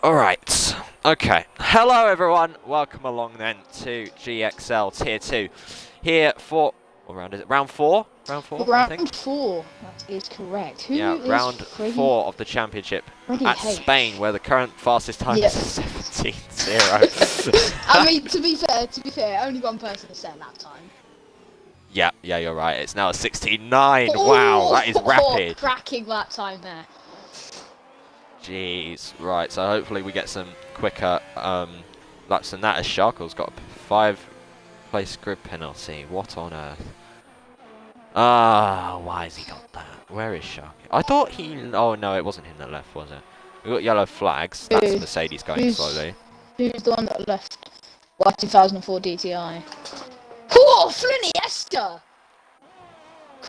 Alright, okay. Hello everyone, welcome along then to GXL Tier 2. Here for, what round is it? Round 4? Round 4, I think? Round 4, that is correct. Who Yeah, is round Freddie? 4 of the championship at H? Spain, where the current fastest time Yep. is 17.0. I mean, to be fair, only one person has set that time. Yeah, you're right. It's now a 16.9. Wow, that is rapid. Cracking that time there. Jeez. Right, so hopefully we get some quicker laps than that, as Sharkle's got a 5-place grid penalty. What on earth? Why has he got that? Where is Shark? I thought he... Oh, no, it wasn't him that left, was it? We got yellow flags. That's Mercedes going slowly. Who's the one that left? What, 2004 DTI? Oh, Fliniesta!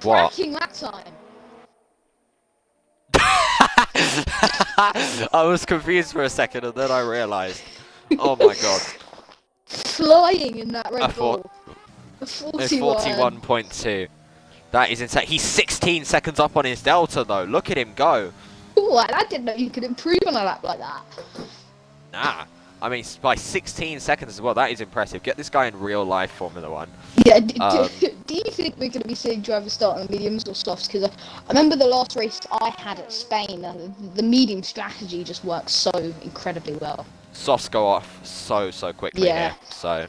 What? Cracking that time. I was confused for a second and then I realised. Oh my god. Flying in that Red Bull. A 41.2. That is insane. He's 16 seconds up on his delta though. Look at him go. Ooh, I didn't know you could improve on a lap like that. Nah. I mean, by 16 seconds as well. That is impressive. Get this guy in real life Formula 1. Yeah, do you think we're going to be seeing drivers start on the mediums or softs? Because I remember the last race I had at Spain, the medium strategy just works so incredibly well. Softs go off so quickly here. So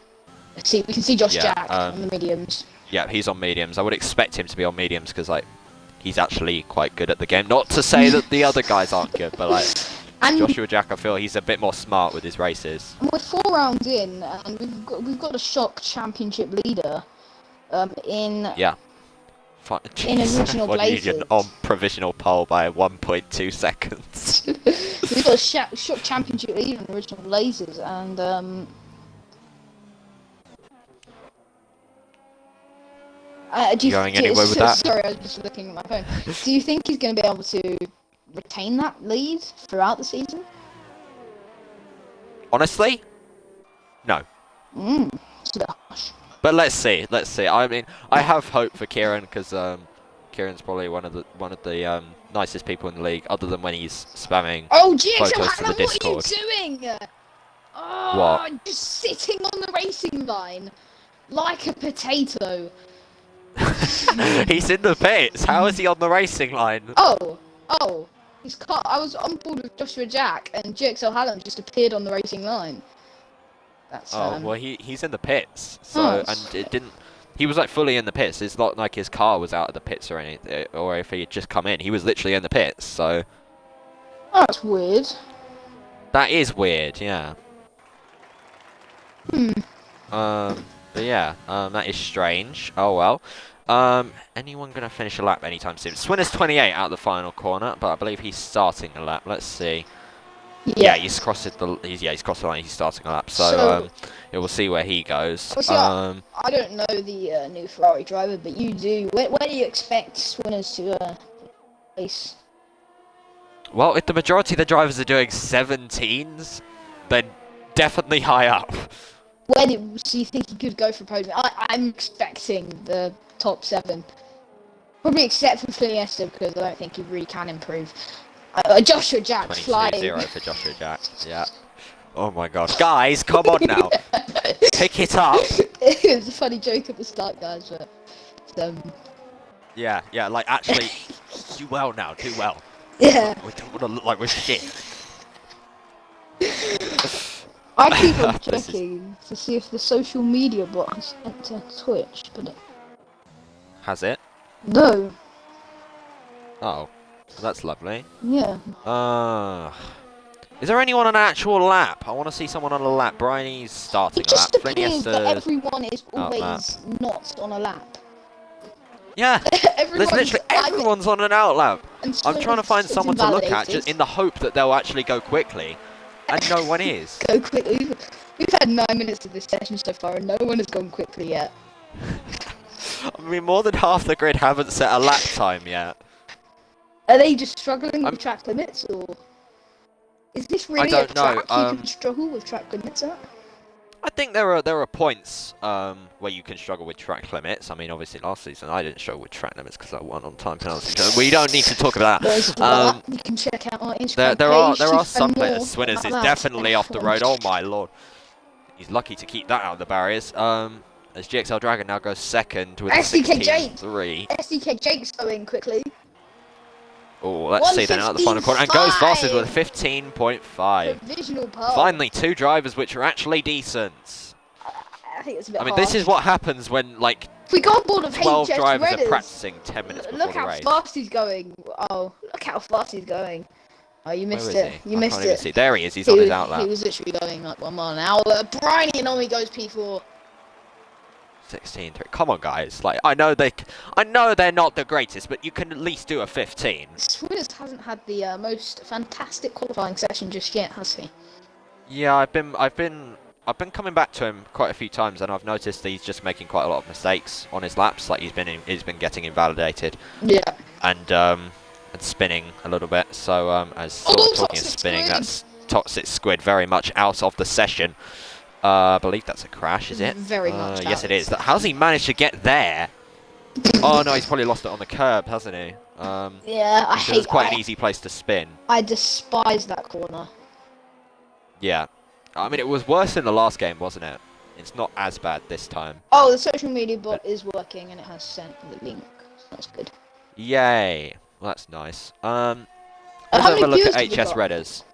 we can see Josh Jack on the mediums. Yeah, he's on mediums. I would expect him to be on mediums because he's actually quite good at the game. Not to say that the other guys aren't good, but Joshua Jack, I feel he's a bit more smart with his races. We're 4 rounds in, and we've got a shock championship leader in original Blazers. On provisional pole by 1.2 seconds. We've got a shock championship leader in original Blazers, and going anywhere with that? Sorry, I was just looking at my phone. Do you think he's going to be able to retain that lead throughout the season? Honestly, no. But let's see. I mean, I have hope for Kieran because Kieran's probably one of the nicest people in the league, other than when he's spamming photos to the Discord. What are you doing? Oh, what? Just sitting on the racing line like a potato. He's in the pits. How is he on the racing line? Oh. I was on board with Joshua Jack, and GXL Hallam just appeared on the racing line. That's well, he's in the pits. So and it didn't. He was fully in the pits. It's not like his car was out of the pits or anything, or if he had just come in. He was literally in the pits. So that's weird. That is weird. Yeah. But yeah. That is strange. Oh well. Anyone gonna finish a lap anytime soon? Swinner's 28 out of the final corner, but I believe he's starting a lap. Let's see. Yeah, he's crossed the line. He's starting a lap, so we'll see where he goes. I don't know the new Ferrari driver, but you do. Where do you expect Swinners to race? Well, if the majority of the drivers are doing 17s, then definitely high up. Where do you think he could go for podium? I'm expecting the top 7. Probably except for Fliniesta, because I don't think he really can improve. Joshua Jack flying. 22-0 for Joshua Jack. Yeah. Oh my god. Guys, come on now. Pick it up. It was a funny joke at the start, guys, but... Yeah, actually, do well now, do well. Yeah. We don't want to look like we're shit. I keep on checking to see if the social media bot has entered Twitch, but it... Has it? No. Oh, that's lovely. Yeah. Is there anyone on an actual lap? I want to see someone on a lap. Bryony's starting a lap. It just appears that everyone is always not on a lap. Yeah, everyone's on an out lap. I'm trying to find someone to look at just in the hope that they'll actually go quickly. And no one is. Go quickly. We've had 9 minutes of this session so far and no one has gone quickly yet. I mean, more than half the grid haven't set a lap time yet. Are they just struggling with track limits, or is this really a track you can struggle with track limits at? I think there are points where you can struggle with track limits. I mean, obviously last season I didn't struggle with track limits because I won on time penalties. So we don't need to talk about that. You can check out our Instagram There page are to some find players. more Swinners about is that. definitely off the road. Oh my lord, he's lucky to keep that out of the barriers. As GXL Dragon now goes second with SDK Jake. 16.3. SDK Jake's going quickly. Oh, let's see then out of the final corner and goes fastest with a 15.5. Provisional pole. Finally, two drivers which are actually decent. I think it's a bit I mean, harsh. this is what happens when like If we got board of 12 HS drivers Redders, are practicing 10 minutes before look the how race. fast he's going. Oh, look how fast he's going. Oh, you Where missed is it. he? You I missed can't even it. see. There he is. He's on his He outlap. was literally going like 1 mile an hour. Bryony and on he goes P4. 16.3. Come on, guys. Like I know they're not the greatest, but you can at least do a 15. Swinners hasn't had the most fantastic qualifying session just yet, has he? Yeah, I've been coming back to him quite a few times, and I've noticed that he's just making quite a lot of mistakes on his laps. Like he's been getting invalidated. Yeah. And spinning a little bit. So as sort of talking of spinning, that's Toxic Squid very much out of the session. I believe that's a crash, is it? Very much. Yes, it is. How's he managed to get there? Oh no, he's probably lost it on the curb, hasn't he? Yeah, I hate. It's quite an easy place to spin. I despise that corner. Yeah, I mean it was worse in the last game, wasn't it? It's not as bad this time. Oh, the social media bot is working and it has sent the link. So that's good. Yay! Well, that's nice. Let's how have a many look viewers at have we HS got? Redders.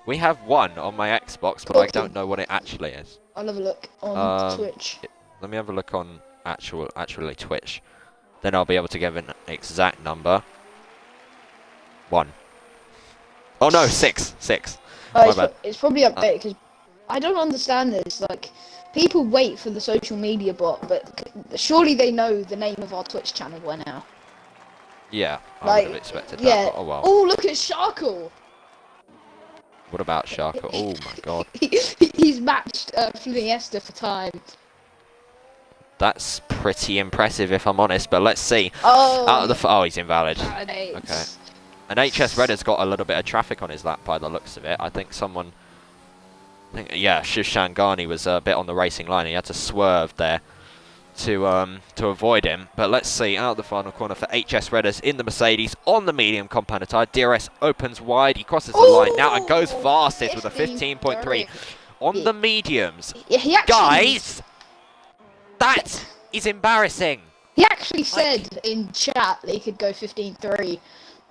We have one on my Xbox, but I don't know what it actually is. I'll have a look on Twitch. Let me have a look on actually Twitch. Then I'll be able to give an exact number. 1. Oh no, 6. 6. My bad. It's probably updated because I don't understand this. Like, people wait for the social media bot, but surely they know the name of our Twitch channel by now. Yeah, I Like, would have expected yeah. that. But oh well. Oh, look at Sharkle. What about Sharko? Oh my god. He's matched Fliesta for time. That's pretty impressive if I'm honest, but let's see. Oh. Out of the oh, he's invalid. Validates. Okay. And HS Redder's got a little bit of traffic on his lap by the looks of it. I think yeah, Shishangani was a bit on the racing line. He had to swerve there to avoid him. But let's see, out of the final corner for HS Redders in the Mercedes on the medium compound tire. DRS opens wide. He crosses the line now and goes fastest with a 15.3 on the mediums. He actually, Guys, that is embarrassing. He actually said in chat that he could go 15.3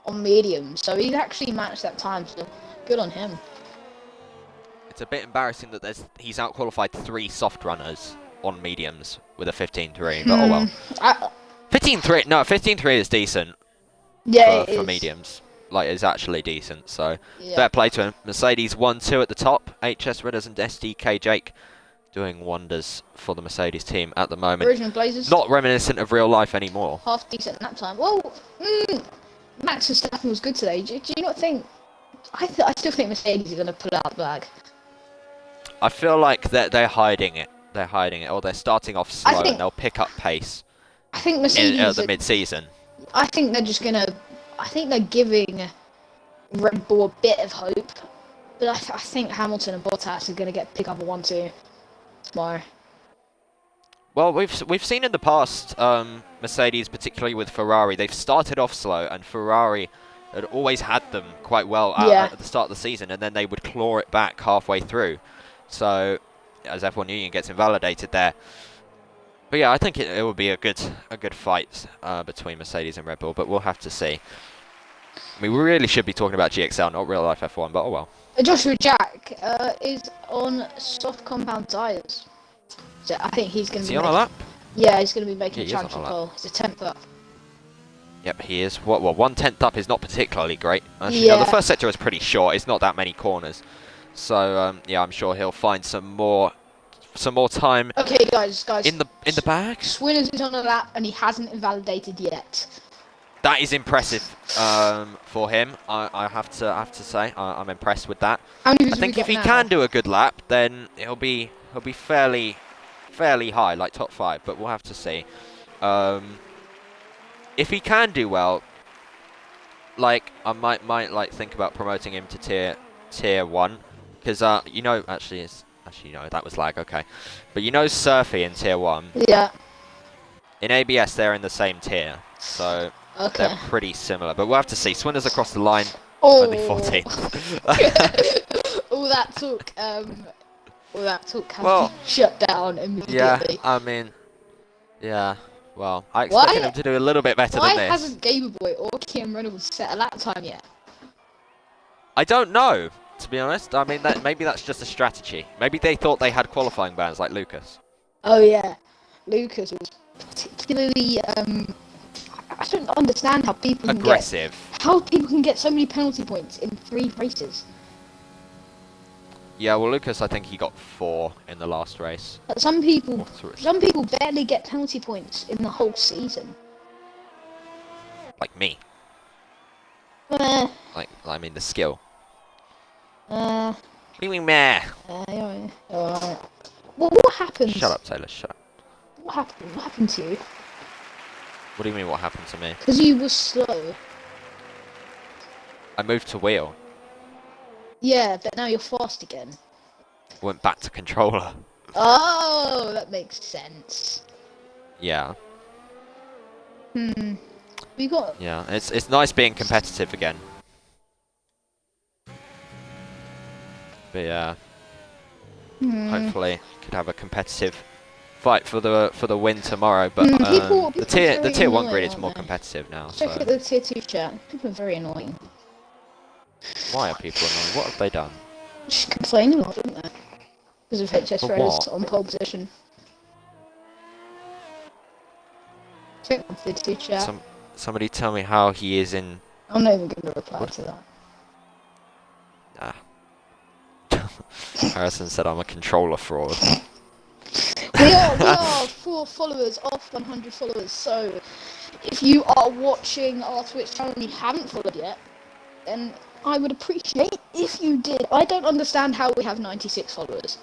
on medium, so he's actually matched that time. So good on him. It's a bit embarrassing that he's out-qualified 3 soft runners on mediums with a 15.3, but oh well. 15.3, no, 15.3 is decent for mediums. Like, it's actually decent, so fair play to him. Mercedes 1-2 at the top. HS Ridders and SDK Jake doing wonders for the Mercedes team at the moment. Original Blazers. Not reminiscent of real life anymore. Half decent nap time. Well, Max Verstappen was good today. Do you not think? I still think Mercedes are going to pull out the bag. I feel like they're hiding it. They're hiding it, or they're starting off slow and they'll pick up pace. I think Mercedes at the mid-season. I think they're just gonna. I think they're giving Red Bull a bit of hope, but I think Hamilton and Bottas are gonna pick up a 1-2 tomorrow. Well, we've seen in the past Mercedes, particularly with Ferrari, they've started off slow, and Ferrari had always had them quite well at the start of the season, and then they would claw it back halfway through. So, as F1 Union gets invalidated there. But yeah, I think it will be a good fight between Mercedes and Red Bull, but we'll have to see. I mean, we really should be talking about GXL, not real life F1, but oh well. Joshua Jack is on soft compound tyres. So I think he's going to be... Is he on a lap? Yeah, he's going to be making Yeah, a traction pole. He's a 10th up. Yep, he is. Well, 1/10 up is not particularly great. Actually, no, the first sector is pretty short. It's not that many corners. So, yeah, I'm sure he'll find some more time. Okay, guys. In the bag? Swinners is on a lap and he hasn't invalidated yet. That is impressive for him. I have to say I'm impressed with that. How many I think if he can do a good lap, then he'll be fairly high, like top 5. But we'll have to see. If he can do well, like I might like think about promoting him to tier 1, because you know, actually, Actually, no, that was lag. Okay, but you know Surfy in Tier 1. Yeah. In ABS, they're in the same tier, so they're Okay. pretty similar. But we'll have to see. Swinners across the line, only Oh. 14th. all that talk. All that talk has Well, been shut down yeah, immediately. I mean, yeah. Well, I expected Why? them to do a little bit better Why than this. hasn't Gamerboy or Kim Reynolds set a lap time yet? I don't know, to be honest. I mean, maybe that's just a strategy. Maybe they thought they had qualifying bans like Lucas. Oh yeah, Lucas was particularly. I don't understand how people can Aggressive. how people can get so many penalty points in 3 races. Yeah, well, Lucas, I think he got 4 in the last race. Some people, Or 3. some people barely get penalty points in the whole season. Like me. Uh, Like, I mean, the skill. uh, What do you mean, meh? yeah. Alright. What happened? Shut up, Taylor, shut up. What happened? What happened to you? What do you mean, what happened to me? Because you were slow. I moved to wheel. Yeah, but now you're fast again. Went back to controller. Oh, that makes sense. Yeah. We got. Yeah, it's nice being competitive again. But yeah, hopefully could have a competitive fight for the win tomorrow. But People the are tier 1 annoying, grid is aren't more they? competitive now. Check So out the tier 2 chat. People are very annoying. why are people annoying? What have they done? Just complaining a lot, don't they? Because of HS For Rose what? on pole position. Check out the tier 2 chat. Somebody tell me how he is in. I'm not even going to reply What? to that. Harrison said I'm a controller fraud. We are 4 followers off 100 followers, so if you are watching our Twitch channel and you haven't followed yet, then I would appreciate if you did. I don't understand how we have 96 followers.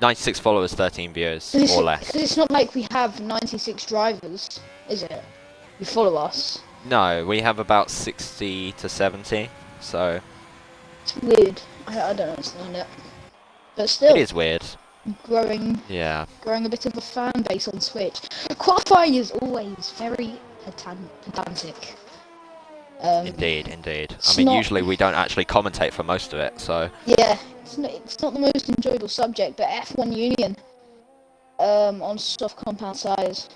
96 followers, 13 viewers, or less. It's not like we have 96 drivers, is it? You follow us. No, we have about 60 to 70, so It's weird. I don't understand it. But still, it is weird. growing Yeah. a bit of a fan base on Twitch. Qualifying is always very pedantic. Indeed. I it's mean, not- usually we don't actually commentate for most of it, so Yeah, it's not the most enjoyable subject, but F1 Union on soft compound size.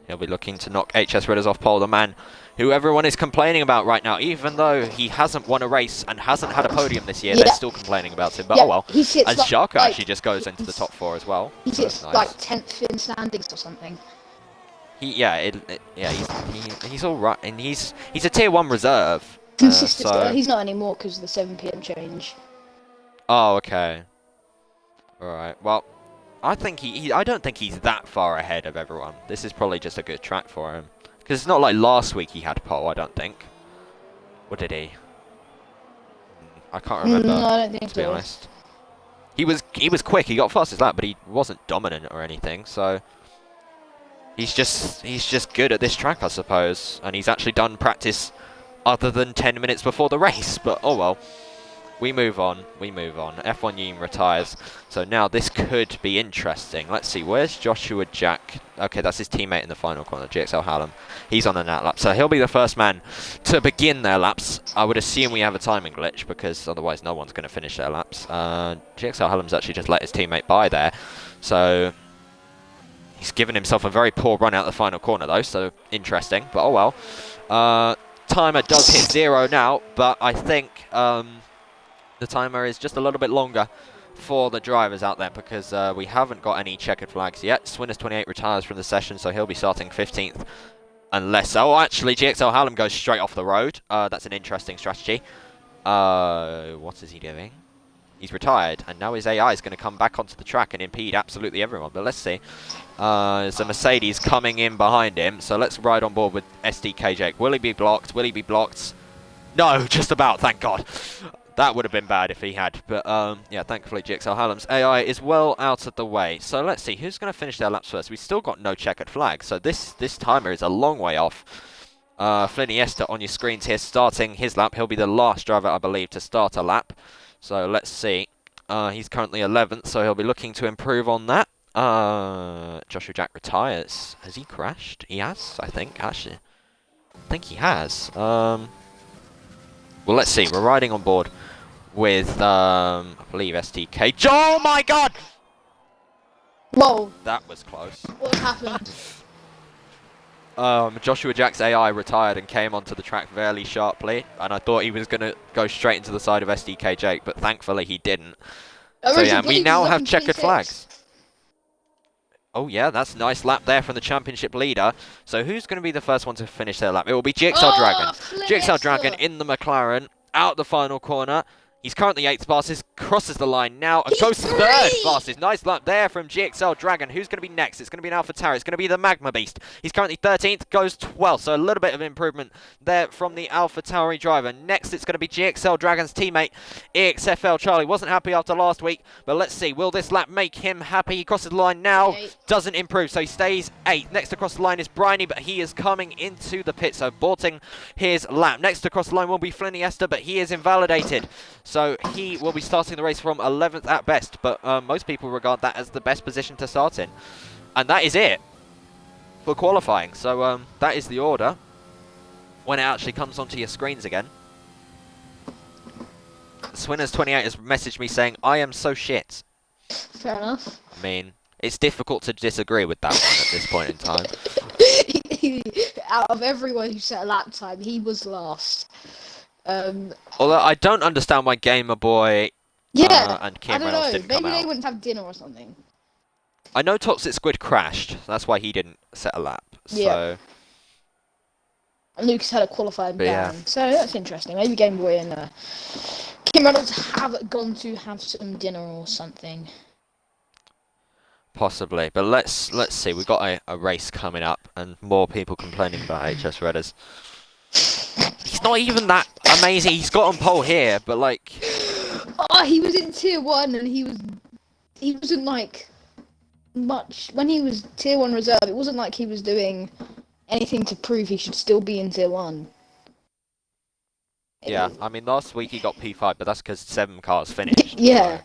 he'll be looking to knock HS Ridders off pole, the man who everyone is complaining about right now. Even though he hasn't won a race and hasn't had a podium this year, Yeah. they're still complaining about him. But Yeah, oh well. he sits And like- Sharko like- actually just goes into the top 4 as well. He so sits that's nice. like 10th in standings or something. He's all right, and he's a tier 1 reserve. Consistent. So He's not anymore because of the 7 PM change. oh, okay. All right. Well, I think I don't think he's that far ahead of everyone. This is probably just a good track for him. Because it's not like last week he had pole, I don't think. Or did he? I can't remember, No, I don't think to be so. honest. He was quick, he got fastest lap, but he wasn't dominant or anything, so he's just good at this track, I suppose. And he's actually done practice other than 10 minutes before the race, but oh well. We move on. F1 Union retires. So now this could be interesting. Let's see, where's Joshua Jack? Okay, that's his teammate in the final corner, GXL Hallam. He's on a nat lap, so he'll be the first man to begin their laps. I would assume we have a timing glitch, because otherwise no one's going to finish their laps. GXL Hallam's actually just let his teammate by there. So he's given himself a very poor run out the final corner, though, so interesting. But oh well. Timer does hit 0 now, but I think the timer is just a little bit longer for the drivers out there because we haven't got any checkered flags yet. Swinners28 retires from the session, so he'll be starting 15th. Unless... Oh, actually, GXL Hallam goes straight off the road. That's an interesting strategy. What is he doing? He's retired, and now his AI is going to come back onto the track and impede absolutely everyone. But let's see. There's a Mercedes coming in behind him, so let's ride on board with SDK Jake. Will he be blocked? Will he be blocked? No, just about, thank God. That would have been bad if he had. But, yeah, thankfully GXL Hallam's AI is well out of the way. So let's see, who's going to finish their laps first? We've still got no checkered flag, so this timer is a long way off. F1GXL on your screens here, starting his lap. He'll be the last driver, I believe, to start a lap. So let's see. He's currently 11th, so he'll be looking to improve on that. Joshua Jack retires. Has he crashed? He has, I think, actually. I think he has. Well, let's see. We're riding on board with, I believe, STK. Oh my god! Whoa. That was close. What happened? Joshua Jack's AI retired and came onto the track fairly sharply, and I thought he was going to go straight into the side of SDK Jake, but thankfully he didn't. So yeah, we now have checkered flags. Oh yeah, that's a nice lap there from the championship leader. So who's going to be the first one to finish their lap? It will be GXL Dragon. GXL Dragon in the McLaren, out the final corner. He's currently 8th fastest, crosses the line now, and goes 3rd fastest. Nice lap there from GXL Dragon. Who's going to be next? It's going to be an AlphaTauri. It's going to be the Magma Beast. He's currently 13th, goes 12th, so a little bit of improvement there from the AlphaTauri driver. Next, it's going to be GXL Dragon's teammate, EXFL Charlie. Wasn't happy after last week, but let's see. Will this lap make him happy? He crosses the line now, doesn't improve, so he stays 8th. Next across the line is Briney, but he is coming into the pit, so aborting his lap. Next across the line will be F1GXL, but he is invalidated. So he will be starting the race from 11th at best, but most people regard that as the best position to start in. And that is it for qualifying. So that is the order when it actually comes onto your screens again. Swinners28 has messaged me saying, I am so shit. Fair enough. I mean, it's difficult to disagree with that one at this point in time. Out of everyone who set a lap time, he was last. Although I don't understand why Gamer Boy and Kim Reynolds didn't come out. Maybe they wouldn't have dinner or something. I know Toxic Squid crashed. That's why he didn't set a lap. Yeah. So. And Lucas had a qualifying ban. Yeah. So that's interesting. Maybe Game Boy and Kim Reynolds have gone to have some dinner or something. Possibly, but let's see. We've got a race coming up, and more people complaining about HS Redders. He's not even that amazing. He's got on pole here, but like. Oh, he was in tier 1, and he wasn't like much when he was tier 1 reserve. It wasn't like he was doing anything to prove he should still be in tier 1. Yeah, I mean last week he got P5, but that's because 7 cars finished. Yeah. So.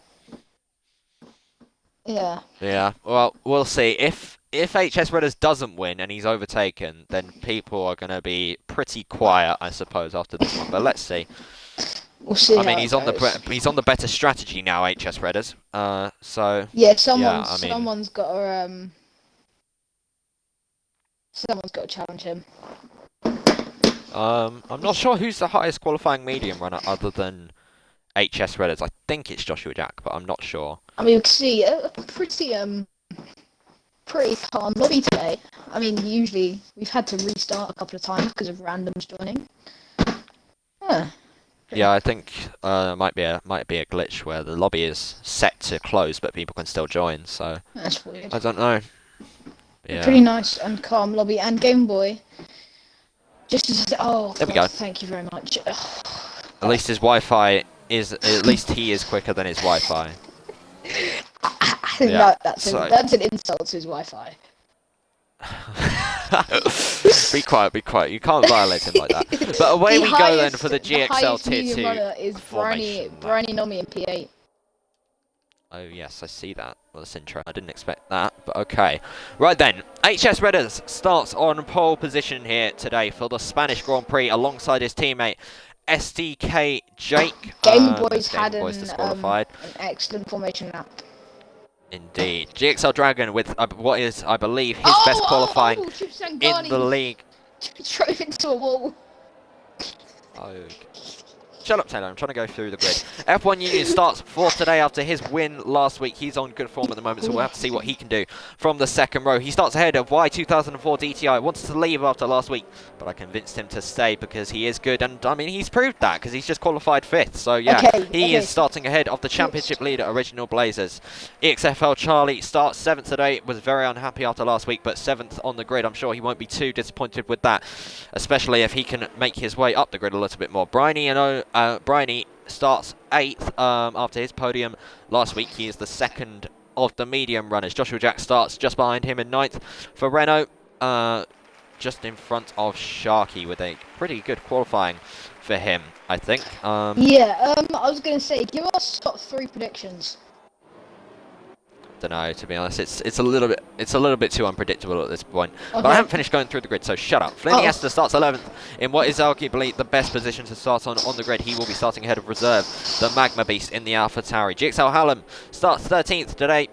Yeah. Yeah. Well, we'll see. If HS Redders doesn't win and he's overtaken, then people are going to be pretty quiet, I suppose, after this one. But let's see. We'll see. I mean, he's on the better strategy now, HS Redders. So. Yeah, someone's got to challenge him. I'm not sure who's the highest qualifying medium runner other than HS Redders. I think it's Joshua Jack, but I'm not sure. I mean, we can see a pretty calm lobby today. I mean, usually we've had to restart a couple of times because of randoms joining. Huh. Yeah, I think might be a glitch where the lobby is set to close, but people can still join. So that's weird. I don't know. Yeah. Pretty nice and calm lobby and Game Boy. Just as there we go. Thank you very much. At least his Wi-Fi is. At least he is quicker than his Wi-Fi. I think that's an insult to his Wi-Fi. Be quiet, be quiet. You can't violate him like that. But away we go then for the GXL Tier 2 runner is Briney Nomi in P8. Oh yes, I see that. Well, that's interesting. I didn't expect that, but okay. Right then, HS Redders starts on pole position here today for the Spanish Grand Prix alongside his teammate SDK Jake. Game Boy's had an excellent formation lap. Indeed. GXL Dragon with what is, I believe, his best qualifying in the league. Drove into a wall. Okay. Shut up, Taylor. I'm trying to go through the grid. F1 Union starts 4th today after his win last week. He's on good form at the moment, so we'll have to see what he can do from the second row. He starts ahead of Y2004 DTI. Wants to leave after last week, but I convinced him to stay because he is good. And, I mean, he's proved that because he's just qualified 5th. So, yeah, he is starting ahead of the championship leader, Original Blazers. EXFL Charlie starts 7th today. Was very unhappy after last week, but 7th on the grid. I'm sure he won't be too disappointed with that, especially if he can make his way up the grid a little bit more. Briney starts 8th after his podium last week. He is the 2nd of the medium runners. Joshua Jack starts just behind him in 9th. For Renault, just in front of Sharky with a pretty good qualifying for him, I think. Yeah, I was going to say, give us top 3 predictions. Don't know, to be honest. It's a little bit too unpredictable at this point. Okay. But I haven't finished going through the grid, so shut up. Iniesta starts 11th in what is arguably the best position to start on the grid. He will be starting ahead of reserve, the Magma Beast in the AlphaTauri. GXL Hallam starts 13th today.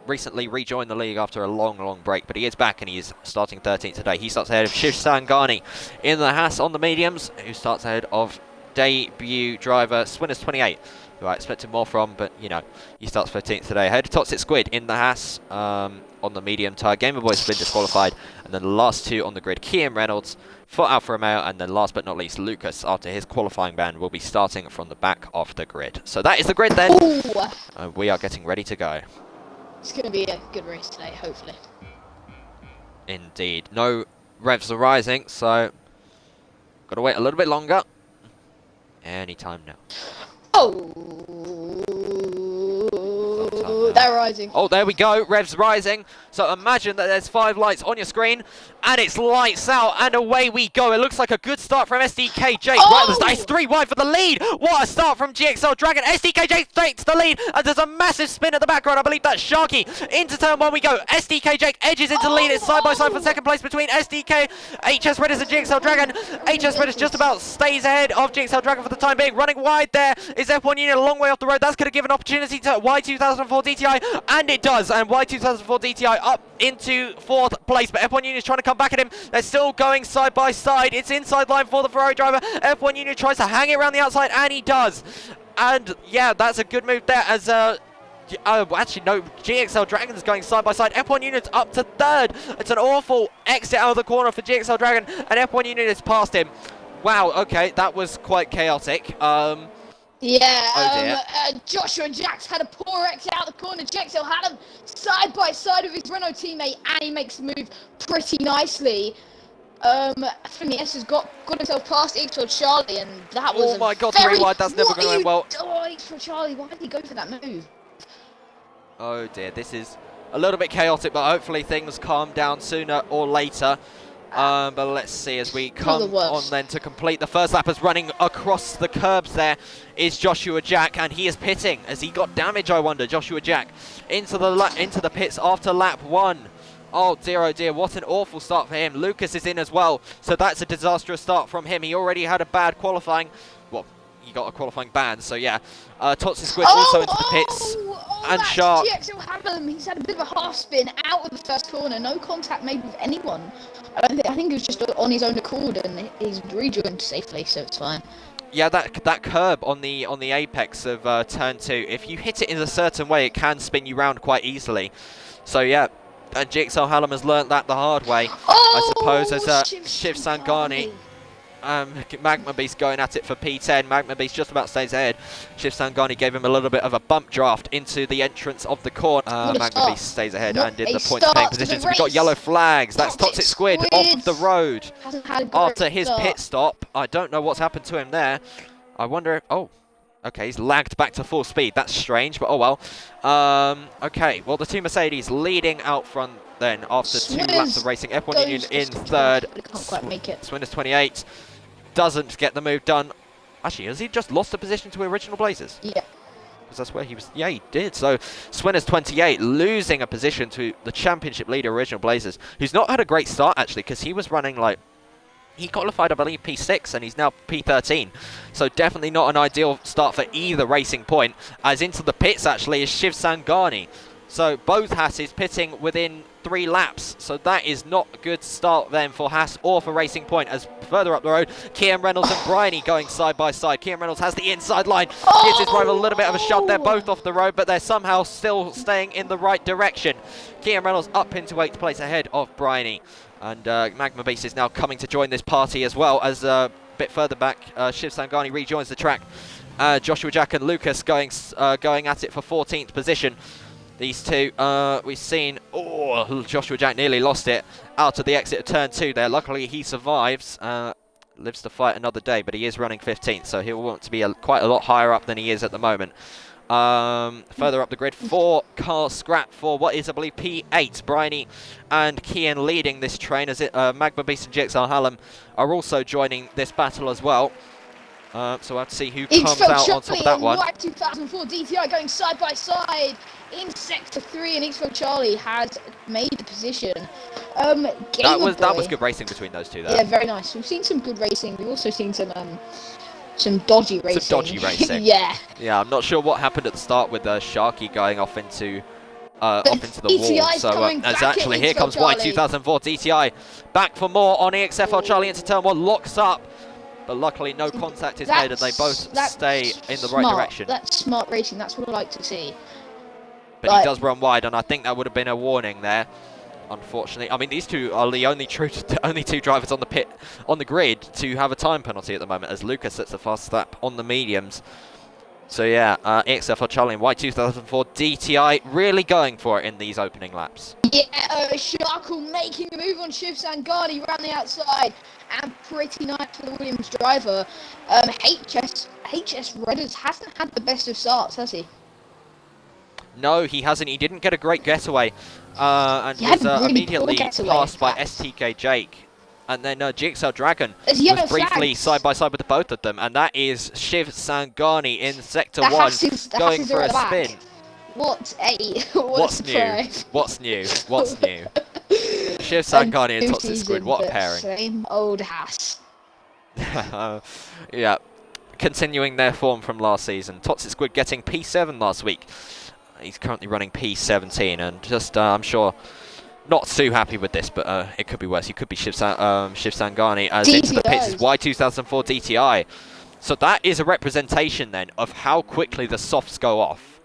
Recently rejoined the league after a long break, but he is back and he is starting 13th today. He starts ahead of Shiv Sangani in the Haas on the mediums, who starts ahead of debut driver Swinners28, who I expected more from, but you know, he starts 13th today. Ahead of Toxic Squid in the Haas on the medium tire. Gamer Boy's been disqualified, and then the last 2 on the grid, Kian Reynolds for Alfa Romeo, and then last but not least, Lucas, after his qualifying ban, will be starting from the back of the grid. So that is the grid then. We are getting ready to go. It's going to be a good race today, hopefully. Indeed. No revs are rising, so got to wait a little bit longer. Anytime now. Oh, they're rising. Oh, there we go. Revs rising. So imagine that there's 5 lights on your screen, and it's lights out, and away we go. It looks like a good start from SDKJ. Right, it's 3 wide for the lead. What a start from GXL Dragon. SDKJ takes the lead, and there's a massive spin at the background. I believe that's Sharky. Into turn 1 we go. SDKJ edges into the lead. It's side by side for second place between SDK, HS Redders, and GXL Dragon. HS Redders just about stays ahead of GXL Dragon for the time being. Running wide there is F1 Union a long way off the road. That's going to give an opportunity to Y2004 DTI, and it does. And Y2004 DTI up into 4th place, but F1 Union is trying to come back at him. They're still going side by side. It's inside line for the Ferrari driver. F1 Union tries to hang it around the outside, and he does. And yeah, that's a good move there as actually no, GXL Dragon's going side by side. F1 Unit's up to 3rd. It's an awful exit out of the corner for GXL Dragon, and F1 Unit has passed him. Wow, okay, that was quite chaotic. Yeah, Joshua Jax had a poor exit out the corner. GXL had him side by side with his Renault teammate, and he makes the move pretty nicely. Phineas has got himself past X Charlie, and that was oh my god, 3 wide, that's never going to end well. Oh, X Charlie, why did he go for that move? Oh dear, this is a little bit chaotic, but hopefully things calm down sooner or later. But let's see as we come on then to complete the first lap. As running across the curbs there is Joshua Jack, and he is pitting as he got damage, I wonder. Joshua Jack into the pits after lap 1. Oh dear, what an awful start for him. Lucas is in as well, so that's a disastrous start from him. He already had a bad qualifying, well, he got a qualifying ban, so yeah. Toxic Squid also into the pits. And Shark. GXL Hallam, he's had a bit of a half spin out of the first corner, no contact made with anyone. I think he was just on his own accord, and he's rejoined safely, so it's fine. Yeah, that curb on the apex of turn 2, if you hit it in a certain way, it can spin you round quite easily. So yeah, and GXL Hallam has learnt that the hard way, I suppose, as Shiv Sangani. Magma Beast going at it for P10. Magma Beast just about stays ahead. Shiv Sangani gave him a little bit of a bump draft into the entrance of the corner. Magma Beast stays ahead and in the point-paying position. So we've got yellow flags. That's Toxic Squid off the road after his pit stop. I don't know what's happened to him there. I wonder if... Oh, okay, he's lagged back to full speed. That's strange, but oh well. Okay, well, the two Mercedes leading out front then after 2 laps of racing. F1 Union in 3rd. Can't quite make it. Swinners 28 doesn't get the move done. Actually, has he just lost the position to original places? Yeah. Because that's where he was. Yeah, he did. So Swinners 28 losing a position to the championship leader, Original Blazers, who's not had a great start actually, because he was running like, he qualified I believe P6 and he's now P13. So definitely not an ideal start for either Racing Point. As into the pits actually is Shiv Sangani. So both Hasses pitting within 3 laps. So that is not a good start then for Haas or for Racing Point. As further up the road, Kian Reynolds and Bryony going side by side. Kian Reynolds has the inside line. Gives his rival a little bit of a shove. They're both off the road, but they're somehow still staying in the right direction. Kian Reynolds up into 8th place ahead of Bryony. And Magma Beast is now coming to join this party as well. As a bit further back, Shiv Sangani rejoins the track. Joshua Jack and Lucas going at it for 14th position. These two, we've seen, oh, Joshua Jack nearly lost it out of the exit of turn 2 there. Luckily, he survives, lives to fight another day, but he is running 15th, so he'll want to be quite a lot higher up than he is at the moment. Further up the grid, 4 car scrap for what is, I believe, P8. Bryony and Kian leading this train as Magma Beast and GXL Hallam are also joining this battle as well. So we'll have to see who comes out on top of that one. White 2004 DTI going side by side in Sector 3, and X1 Charlie has made the position. That was good racing between those two there. Yeah, very nice. We've seen some good racing. We've also seen some dodgy racing. Some dodgy racing. Yeah. Yeah, I'm not sure what happened at the start with Sharky going off into the wall. So as actually here comes White 2004 DTI back for more on EXFL Charlie into turn 1, locks up. But luckily no contact is made and they both stay in the right direction. That's smart racing, that's what I like to see. But he does run wide, and I think that would have been a warning there, unfortunately. I mean, these two are the only two drivers on the grid to have a time penalty at the moment, as Lucas sets a fast lap on the mediums. So yeah, EXFL Charlie and White 2004 DTI really going for it in these opening laps. Yeah, Sharkle making a move on Shiv Sangani around the outside, and pretty nice for the Williams driver. HS Redders hasn't had the best of starts, has he? No, he hasn't. He didn't get a great getaway, and was really immediately passed by STK Jake. And then GXL Dragon was briefly side by side with the both of them, and that is Shiv Sangani in Sector 1 going for a spin. What's new? What's new? What's new? Shiv Sangani and Toxic Squid, what a pairing. Same old Haas. Yeah, continuing their form from last season. Toxic Squid getting P7 last week. He's currently running P17, and just, I'm sure, not too happy with this, but it could be worse. He could be Shiv Sangani as into the pits is Y2004 DTI. So that is a representation then of how quickly the softs go off.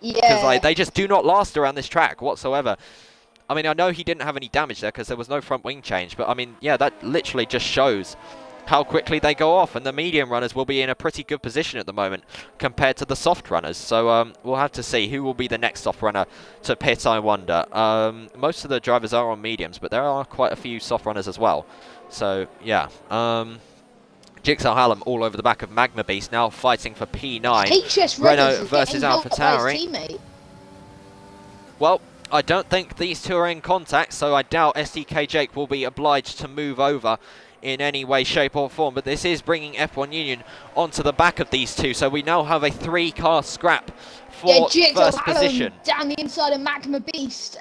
Yeah. Because they just do not last around this track whatsoever. I mean, I know he didn't have any damage there because there was no front wing change, but I mean, yeah, that literally just shows how quickly they go off, and the medium runners will be in a pretty good position at the moment compared to the soft runners. So we'll have to see who will be the next soft runner to pit, I wonder. Most of the drivers are on mediums, but there are quite a few soft runners as well. So yeah, GXL Hallam all over the back of Magma Beast, now fighting for P9. HS Renault versus AlphaTauri. Well, I don't think these two are in contact, so I doubt SDK Jake will be obliged to move over in any way, shape or form, but this is bringing F1 Union onto the back of these two, so we now have a 3-car scrap for first position. Down the inside of Magma Beast.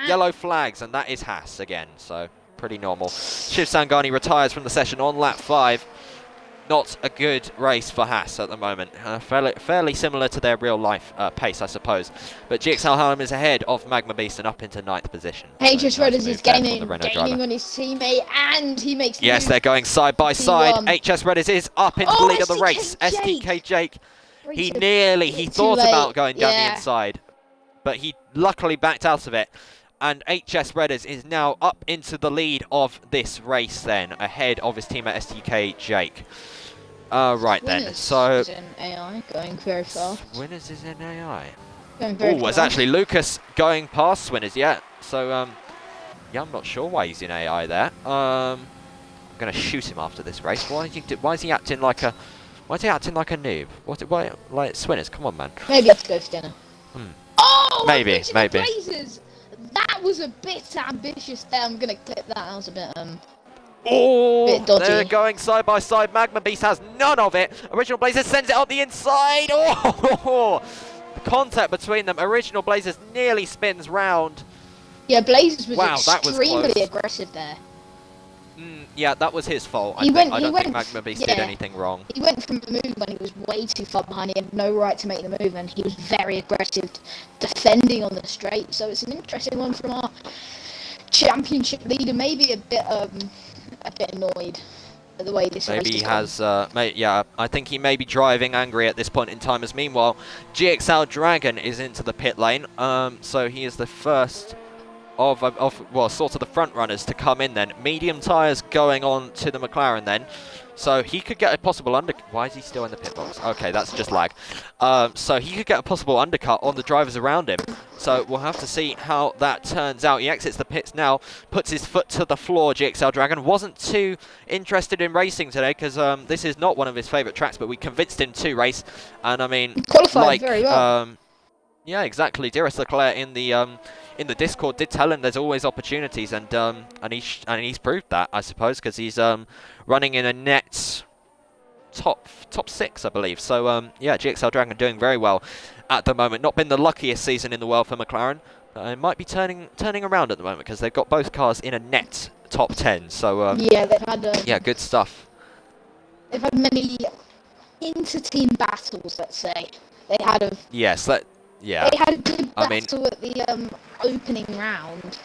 Yellow flags, and that is Haas again, so pretty normal. Shiv Sangani retires from the session on lap 5. Not a good race for Haas at the moment. Fairly similar to their real life pace, I suppose. But GXL Hallam is ahead of Magma Beast and up into 9th position. HS Redders is gaining on his teammate, and he makes the yes, move. They're going side by side. HS Redders is up into the lead of the race. SDK Jake, he thought about going down the inside, but he luckily backed out of it. And HS Redders is now up into the lead of this race then, ahead of his teammate SDK Jake. Right then, so... is in AI, going very fast. Swinners is in AI. Going very fast. It's actually Lucas going past Swinners, yeah. So, yeah, I'm not sure why he's in AI there. I'm going to shoot him after this race. Why is he acting like a... Why is he acting like a noob? Why, like, Swinners, come on, man. Maybe let's go for dinner. Oh! Maybe. That was a bit ambitious there. I'm going to clip that. That was a bit, oh, bit dodgy. They're going side by side. Magma Beast has none of it. Original Blazers sends it up the inside. Oh, the contact between them. Original Blazers nearly spins round. Yeah, Blazers was extremely that was aggressive there. Yeah, that was his fault. I don't think Magma Beast did anything wrong. He went from the move when he was way too far behind. He had no right to make the move, and he was very aggressive defending on the straight. So it's an interesting one from our championship leader. Maybe a bit annoyed at the way this race maybe he has. Yeah, I think he may be driving angry at this point in time. As meanwhile, GXL Dragon is into the pit lane. So he is the first well, sort of the front runners to come in then. Medium tyres going on to the McLaren then. So he could get a possible Why is he still in the pit box? Okay, that's just lag. So he could get a possible undercut on the drivers around him. So we'll have to see how that turns out. He exits the pits now, puts his foot to the floor. GXL Dragon wasn't too interested in racing today because this is not one of his favourite tracks, but we convinced him to race. And I mean, Qualified very well. Yeah, exactly. Dearest Leclerc in the Discord did tell him there's always opportunities, and he's proved that, I suppose, because he's running in a net top 6, I believe. So yeah, GXL Dragon doing very well at the moment. Not been the luckiest season in the world for McLaren. It might be turning around at the moment because they've got both cars in a net top 10. So yeah, they've had yeah, good stuff. They've had many inter-team battles. Let's say they had yes. Yeah. They had a good battle at the opening round,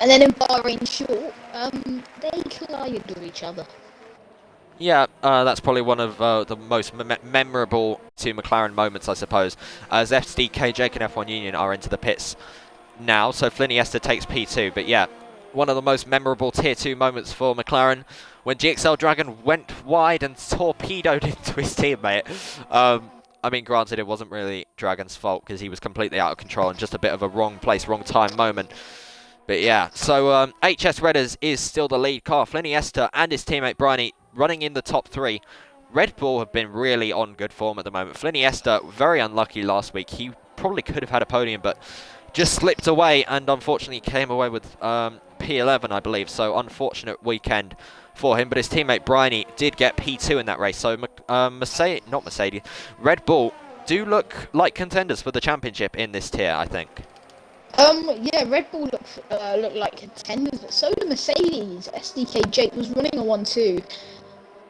and then in Bahrain short, they collided with each other. Yeah, that's probably one of the most memorable two McLaren moments, I suppose, as SDK, Jake and F1 Union are into the pits now, so Fliniesta takes P2, but yeah, one of the most memorable Tier 2 moments for McLaren when GXL Dragon went wide and torpedoed into his teammate. I mean, granted, it wasn't really Dragon's fault because he was completely out of control and just a bit of a wrong place, wrong time moment. But yeah, so HS Redders is still the lead car. Fliniesta and his teammate Briney running in the top 3. Red Bull have been really on good form at the moment. Fliniesta, very unlucky last week. He probably could have had a podium, but just slipped away and unfortunately came away with P11, I believe. So unfortunate weekend for him, but his teammate Briney did get P2 in that race. So Red Bull do look like contenders for the championship in this tier, I think. Yeah, Red Bull look like contenders, but so do Mercedes. SDK Jake was running a 1-2,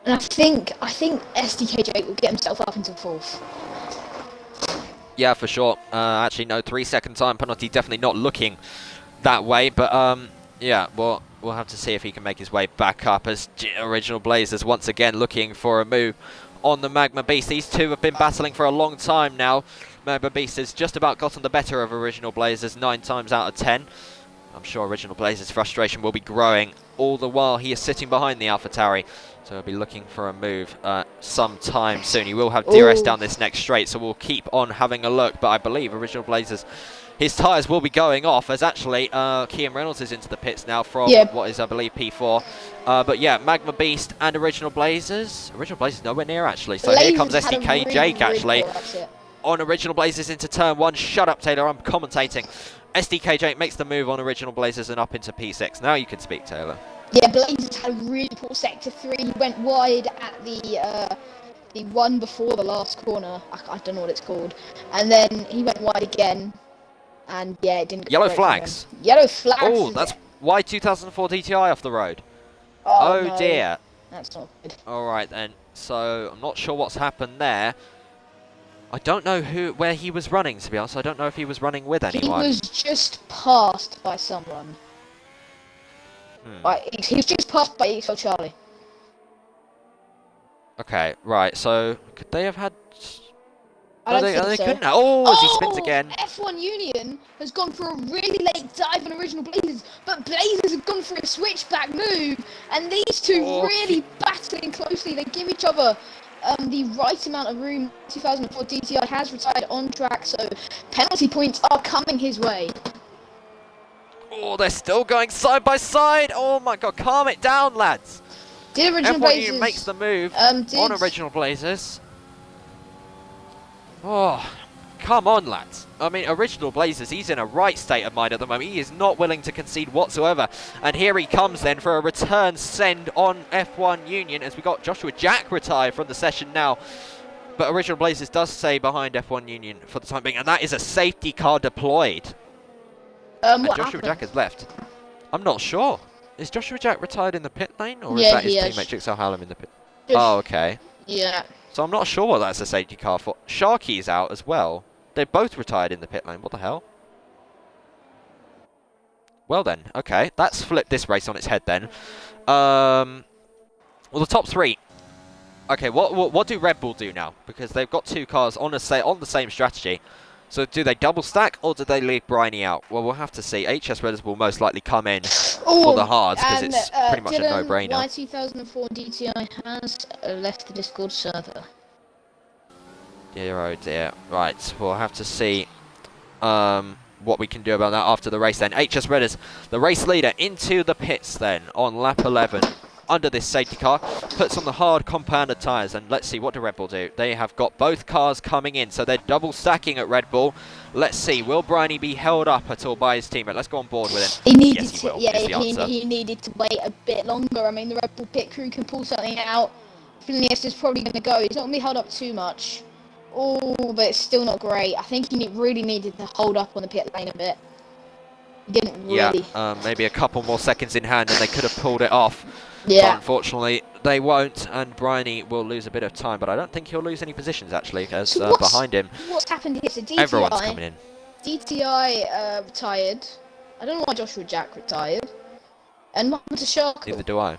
and I think SDK Jake will get himself up into 4th. Yeah, for sure. Actually, no, 3-second time penalty. Definitely not looking that way, but yeah, well, we'll have to see if he can make his way back up as Original Blazers once again looking for a move on the Magma Beast. These two have been battling for a long time now. Magma Beast has just about gotten the better of Original Blazers 9 times out of 10. I'm sure Original Blazers' frustration will be growing all the while he is sitting behind the AlphaTauri. So he'll be looking for a move sometime soon. He will have DRS down this next straight, so we'll keep on having a look. But I believe Original Blazers, his tyres will be going off as actually Kean Reynolds is into the pits now from what is, I believe, P4. But yeah, Magma Beast and Original Blazers. Original Blazers nowhere near, actually. So here comes SDK Jake, actually. On Original Blazers into turn 1. Shut up, Taylor, I'm commentating. SDK Jake makes the move on Original Blazers and up into P6. Now you can speak, Taylor. Yeah, Blazers had a really poor sector 3. He went wide at the one before the last corner. I don't know what it's called. And then he went wide again. And yeah, it didn't go. Yellow flags. Yellow flags. Oh, that's why 2004 DTI off the road. Oh no, dear. That's not good. Alright then. So I'm not sure what's happened there. I don't know where he was running, to be honest. I don't know if he was running with anyone. He was just passed by someone. He was just passed by EXO Charlie. Okay, right. So could they have had? I don't think they so. couldn't have. Oh, as he spins again. F1 Union has gone for a really late dive on Original Blazers, but Blazers have gone for a switchback move, and these two really battling closely. They give each other the right amount of room. 2004 DTI has retired on track, so penalty points are coming his way. Oh, they're still going side by side. Oh my God, calm it down, lads. Did Original F1 Blazers Union makes the move on Original Blazers. Oh, come on, lads. I mean, Original Blazers, he's in a right state of mind at the moment. He is not willing to concede whatsoever. And here he comes then for a return send on F1 Union as we got Joshua Jack retired from the session now. But Original Blazers does stay behind F1 Union for the time being. And that is a safety car deployed. And Joshua Jack has left. I'm not sure. Is Joshua Jack retired in the pit lane? Or is that his teammate Jigsaw Hallam in the pit? Oh, okay. Yeah. So I'm not sure what that's a safety car for. Sharky's out as well. They're both retired in the pit lane. What the hell? Well then, okay. That's flipped this race on its head then. Well, the top 3. Okay, what do Red Bull do now? Because they've got 2 cars on the same strategy. So do they double stack or do they leave Bryony out? Well, we'll have to see. HS Redders will most likely come in for the hards because and, it's pretty much a no-brainer. Why 2004 DTI has left the Discord server. Dear oh dear. Right, we'll have to see what we can do about that after the race then. HS Redders, the race leader, into the pits then on lap 11. Under this safety car, puts on the hard compounded tyres, and let's see, what do Red Bull do? They have got both cars coming in, so they're double stacking at Red Bull. Let's see, will Bryony be held up at all by his teammate? Let's go on board with him. He needed yes, he will, yeah, is the answer. he needed to wait a bit longer. I mean, the Red Bull pit crew can pull something out. Phineas is probably going to go. He's not going to be held up too much. Oh, but it's still not great. I think he really needed to hold up on the pit lane a bit. He didn't really. Yeah, maybe a couple more seconds in hand and they could have pulled it off. Yeah. But unfortunately, they won't, and Bryony will lose a bit of time, but I don't think he'll lose any positions, actually, as So behind him, what's happened here? So DTI, everyone's coming in. DTI retired. I don't know why Joshua Jack retired. And what happened to Shark? Neither do I.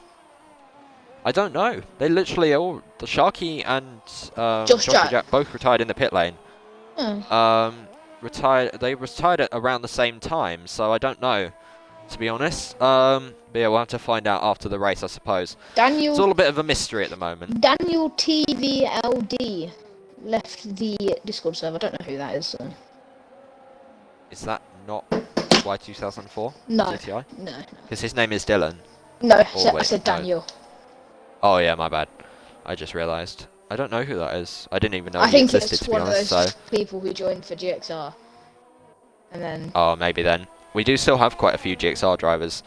I don't know. They literally all, the Sharky and Joshua Jack both retired in the pit lane. Oh. They retired at around the same time, so I don't know, to be honest. But yeah, we'll have to find out after the race, I suppose. It's all a bit of a mystery at the moment. Daniel TVLD left the Discord server. I don't know who that is. So. Is that not Y2004? No. GTI? No. Because his name is Dylan. No, Oh, I said Daniel. No. Oh yeah, my bad. I just realised. I don't know who that is. I didn't even know I he think existed, it's to be one honest. of those people who joined for GXR. And then... Oh, maybe then. We do still have quite a few GXR drivers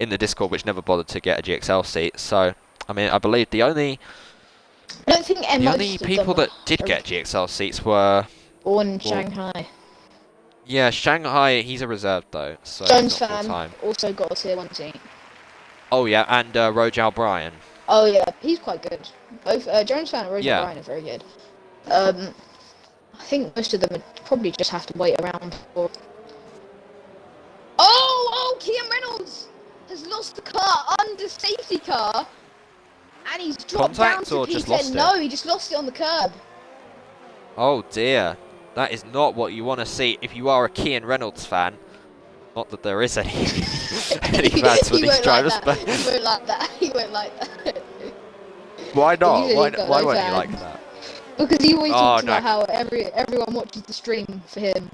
in the Discord which never bothered to get a GXL seat. So, I mean, I believe the only people that did get GXL seats were... Born in Shanghai. Yeah, Shanghai, he's a reserve though. So Jones fan also got a tier 1 seat. Oh yeah, and Rojal Bryan. Oh yeah, he's quite good. Both Jones fan and Rojal Bryan are very good. I think most of them would probably just have to wait around for... Oh, Kian Reynolds has lost the car under safety car, and he's dropped down to P10. No, he just lost it on the curb. Oh dear, that is not what you want to see if you are a Kian Reynolds fan. Not that there is any fans for these drivers, but he won't like that. He won't like that. Why not? Why won't you like that? Because he always talks about how everyone watches the stream for him.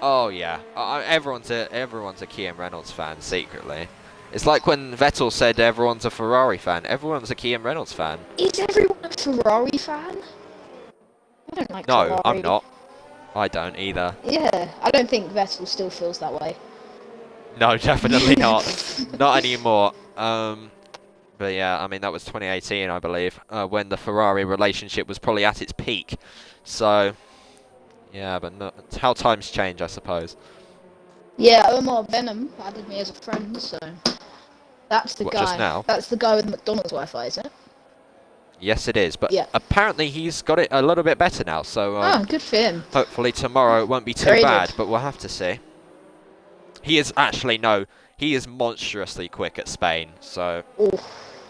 Oh yeah, everyone's a Kian Reynolds fan secretly. It's like when Vettel said everyone's a Ferrari fan. Everyone's a Kian Reynolds fan. Is everyone a Ferrari fan? I don't like Ferrari. No, I'm not. I don't either. Yeah, I don't think Vettel still feels that way. No, definitely not. Not anymore. But yeah, I mean, that was 2018, I believe, when the Ferrari relationship was probably at its peak. So, yeah, but it's how times change, I suppose. Yeah, Omar Venom added me as a friend, so that's the guy. Just now? That's the guy with the McDonald's Wi-Fi, is it? Yes, it is, but yeah. Apparently he's got it a little bit better now, so good for him. Hopefully tomorrow it won't be too bad, but we'll have to see. He is he is monstrously quick at Spain, so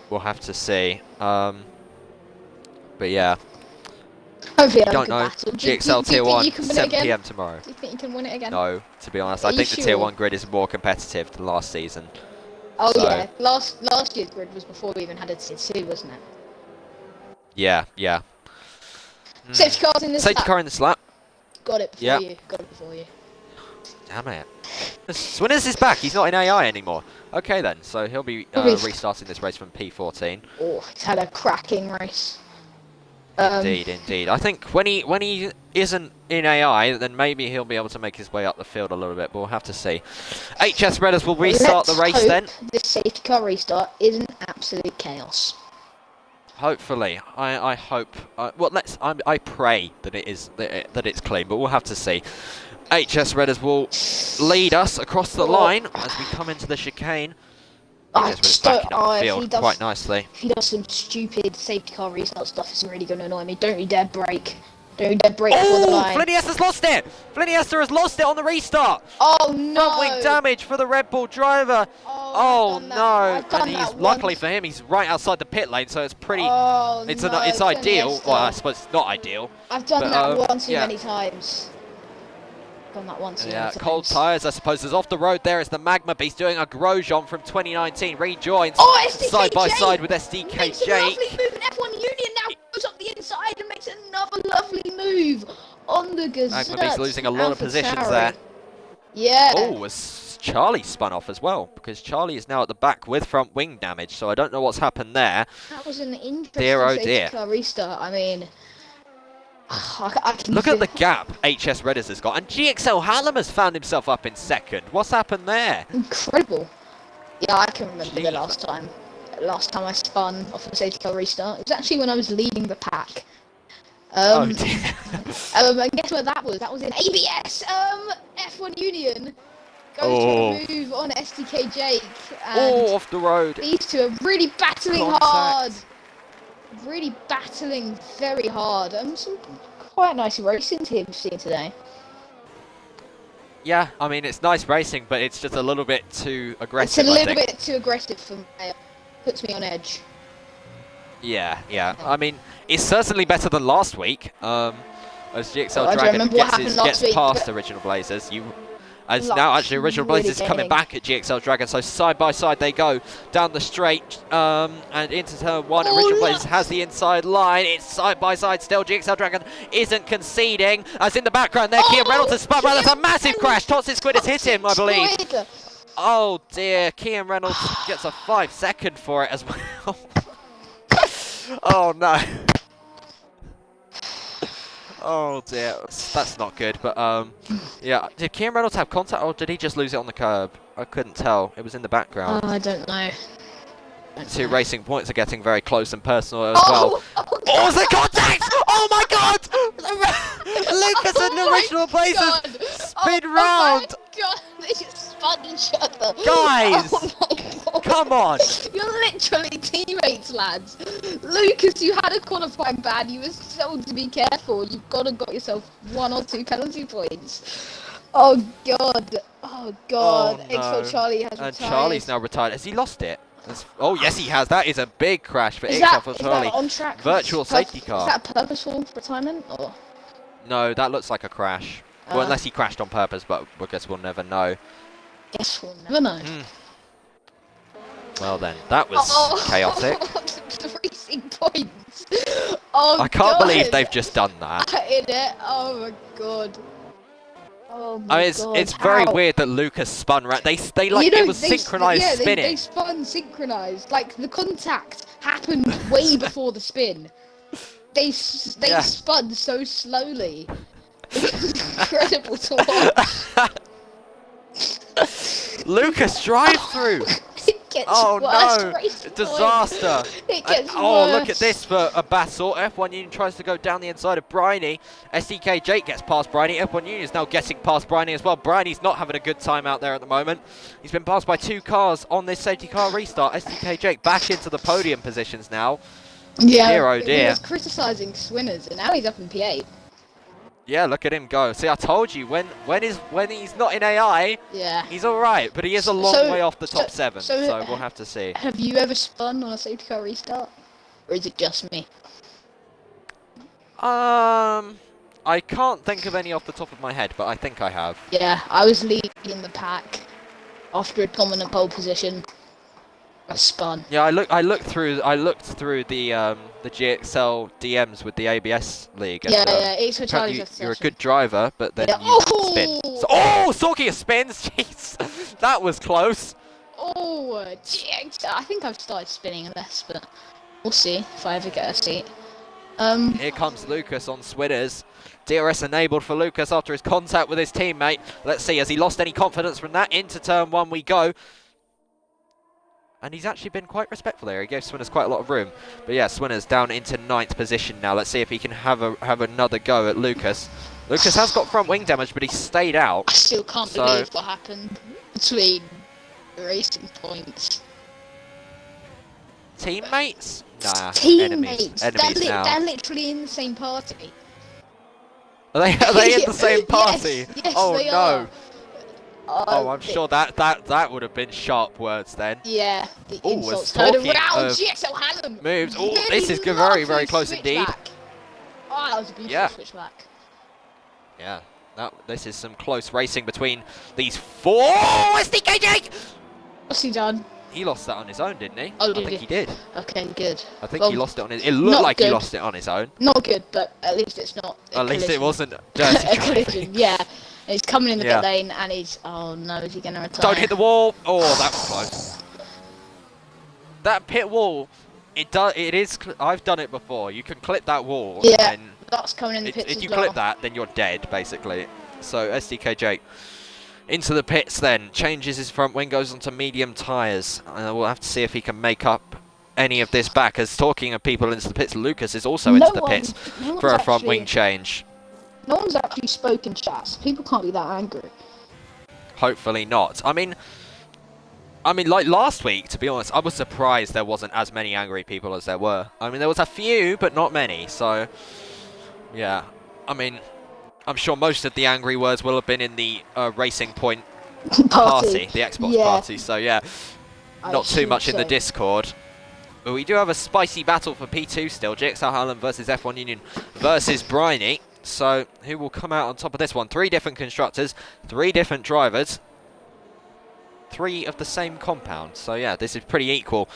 we'll have to see. But yeah. Hopefully don't know. GXL Tier 1, 7 PM tomorrow. Do you think you can win it again? No, to be honest. I think the Tier 1 grid is more competitive than last season. Oh yeah, last year's grid was before we even had a Tier 2, wasn't it? Yeah. Safety car's in this lap. Safety car in this lap. Got it before you. Got it before you. Damn it. Swinners is back. He's not in AI anymore. Okay then, so he'll be restarting this race from P14. Oh, he's had a cracking race. Indeed. I think when he isn't in AI, then maybe he'll be able to make his way up the field a little bit, but we'll have to see. HS Redders will restart the race then. This safety car restart isn't absolute chaos. Hopefully, I hope. Well, I pray that it is that it's clean, but we'll have to see. HS Redders will lead us across the line as we come into the chicane. HS Redders backing up the field quite nicely. If he does some stupid safety car restart stuff, it's really going to annoy me. Don't you dare brake. Don't you dare brake before the line. Fliniesta's lost it! Fliniesta has lost it on the restart! Oh no! Front wing damage for the Red Bull driver! Oh no! And luckily for him, he's right outside the pit lane, so it's pretty... it's ideal. Well, I suppose it's not ideal. I've done that one too many times. on that one too Yeah, many cold times. tyres, I suppose, is off the road there. It's the Magma Beast doing a Grosjean from 2019. Rejoins Oh, SDK side by Jake side with SDK makes a lovely Jake. move, and F1 Union now goes up the inside and makes another lovely move on the Gazette. Magma Beast losing a lot of positions AlphaTauri. there. Yeah. Oh, Charlie spun off as well, because Charlie is now at the back with front wing damage, so I don't know what's happened there. That was an interesting Dear, oh safety dear. car restart. I mean, I can Look feel at the gap HS Redders has got, and GXL Hallam has found himself up in second. What's happened there? incredible. Yeah, I can remember the Jeez. last time. Last time I spun off a safety car restart. It was actually when I was leading the pack. Oh dear. And guess where that was? That was in ABS. F1 Union goes to a move on SDK Jake. And off the road. these two are really battling Contact. hard. Really battling very hard. Some quite nice racing teams seen today. Yeah, I mean, it's nice racing, but it's just a little bit too It's aggressive, a I little think. bit too aggressive for me. Puts me on edge. Yeah. I mean, it's certainly better than last week. As GXL Oh, I don't Dragon remember what happened last gets week, past but- Original Blazers. As Like, now actually Original really Blazers is coming gaining. back at GXL Dragon, so side by side they go down the straight and into turn one. Oh, Original look. Blazers has the inside line. It's side by side still. GXL Dragon isn't conceding. As in the background there, Kian Reynolds has spun around. That's a massive crash. Toxic Squid has hit him, I believe. Squid. Oh dear, Kian Reynolds gets a 5-second for it as well. Oh no. Oh dear, that's not good. But yeah, did Kian Reynolds have contact, or did he just lose it on the curb? I couldn't tell. It was in the background. I don't know. Two racing points are getting very close and personal as well. Oh, was the contact? Oh my God! Lucas and the Original Blazers spin round. Oh my God, they just spun each other. Guys, Oh my God. come on. You're literally teammates, lads. Lucas, you had a qualifying ban. You were told to be careful. You've got yourself 1 or 2 penalty points. Oh God. Oh God. Oh, no. XL Charlie has And retired. Charlie's now retired. Has he lost it? Oh yes, he has. That is a big crash for Is XL that, for is Charlie. that on track? Virtual safety car. Is that purposeful retirement or? No, that looks like a crash. Well, unless he crashed on purpose, but I guess we'll never know. Guess we'll never know. Well then, that was chaotic. 3 points. Oh, I can't God. believe they've just done that. In it. Oh my God. Oh my I mean, God. it's very How? weird that Lucas spun right. They like it was synchronized spinning. They spun synchronized. Like the contact happened way before the spin. They spun so slowly. It's incredible to watch. Lucas drive through. It gets Oh worse. no! Race Disaster! It gets Oh, worse. look at this for a battle. F1 Union tries to go down the inside of Briney. SDK Jake gets past Briney. F1 Union is now getting past Briney as well. Briney's not having a good time out there at the moment. He's been passed by 2 cars on this safety car restart. SDK Jake back into the podium positions now. Yeah, Dear, oh he dear. was criticising Swinners, and now he's up in P8. Yeah, look at him go. See, I told you, when he's not in AI, Yeah. he's all right, but he is a long way off the top 7, so we'll have to see. Have you ever spun on a safety car restart? Or is it just me? I can't think of any off the top of my head, but I think I have. Yeah, I was leading the pack after a dominant pole position. I spun. Yeah, I looked through the GXL DMs with the ABS league. And, Yeah, it's for Charlie's you're a session. good driver, but then Yeah. you spin. So, Sorky spins. Jeez, that was close. Oh, GX. I think I've started spinning less, but we'll see if I ever get a seat. Here comes Lucas on Swinners. DRS enabled for Lucas after his contact with his teammate. Let's see, has he lost any confidence from that? Into turn 1 we go. And he's actually been quite respectful there. He gave Swinners quite a lot of room. But yeah, Swinners down into 9th position now. Let's see if he can have another go at Lucas. Lucas has got front wing damage, but he stayed out. I still can't believe what happened between the racing points. Teammates? Nah, Teammates. Enemies now. They're literally in the same party. Are they in the same party? Yes, Oh they no. are. Oh, I'm sure that would have been sharp words then. Yeah, the Ooh, insults we're heard talking around. of GXL Hallam moves. Oh, really this is very, very lovely close indeed. switchback. Oh, that was a beautiful Yeah. switchback. Yeah. This is some close racing between these four. Oh, SDKJ! What's he done? He lost that on his own, didn't he? Oh, I think he did. Okay, good. I think Well, he lost it on his... It looked like he lost it on his own. Not good, but at least it's not a At least it collision. wasn't dirty A driving. collision, yeah. And he's coming in the pit lane, and he's... Oh, no, is he going to retire? Don't hit the wall! Oh, that was close. That pit wall, it is... I've done it before. You can clip that wall. Yeah, and that's coming in the pits if as you well. clip that, then you're dead, basically. So, SDKJ into the pits then. Changes his front wing, goes onto medium tyres. We'll have to see if he can make up any of this back. As talking of people into the pits, Lucas is also into the pits for a front wing change. No one's actually spoken, chats. People can't be that angry. Hopefully not. I mean, like last week, to be honest, I was surprised there wasn't as many angry people as there were. I mean, there was a few, but not many. So, yeah. I mean, I'm sure most of the angry words will have been in the Racing Point party, the Xbox party. So, yeah, not too much in the Discord. But we do have a spicy battle for P2 still. GXL Hallam versus F1 Union versus Briney. So, who will come out on top of this one? 3 different constructors, 3 different drivers. 3 of the same compound. So yeah, this is pretty equal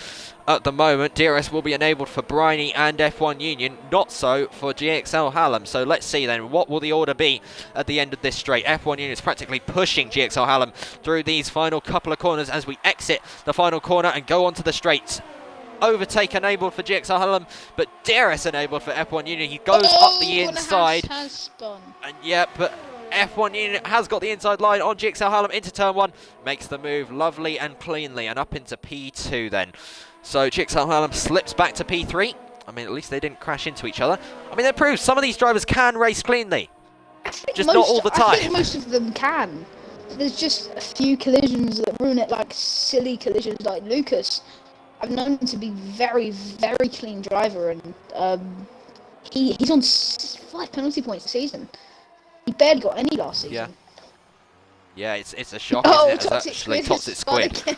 at the moment. DRS will be enabled for Briney and F1 Union, not so for GXL Hallam. So let's see then, what will the order be at the end of this straight? F1 Union is practically pushing GXL Hallam through these final couple of corners as we exit the final corner and go onto the straights. Overtake enabled for GXL Hallam, but DRS enabled for F1 Union. He goes up the inside. Has spun. And yeah, but F1 Union has got the inside line on GXL Hallam into turn 1. Makes the move lovely and cleanly and up into P2 then. So GXL Hallam slips back to P3. I mean, at least they didn't crash into each other. I mean, that proves some of these drivers can race cleanly. Just not all the time. I think most of them can. There's just a few collisions that ruin it, like silly collisions like Lucas. I've known him to be very, very clean driver, and he's on 5 penalty points a season. He barely got any last season. Yeah, it's a shock, oh, isn't it? It's actually Toxic Squid.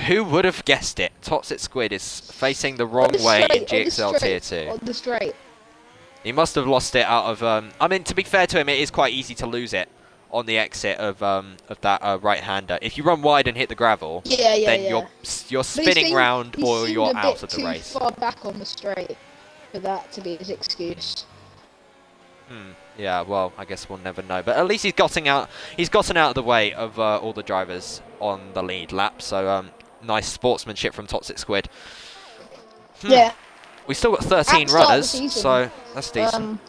Who would have guessed it? Toxic Squid is facing the wrong way in GXL Tier 2. On the straight. He must have lost it out of... I mean, to be fair to him, it is quite easy to lose it on the exit of that right-hander. If you run wide and hit the gravel, then you're spinning round or you're out of the race. Too far back on the straight for that to be his excuse. Yeah, well, I guess we'll never know. But at least he's gotten out of the way of all the drivers on the lead lap. So nice sportsmanship from Toxic Squid. Yeah. We still got 13 runners, so that's decent.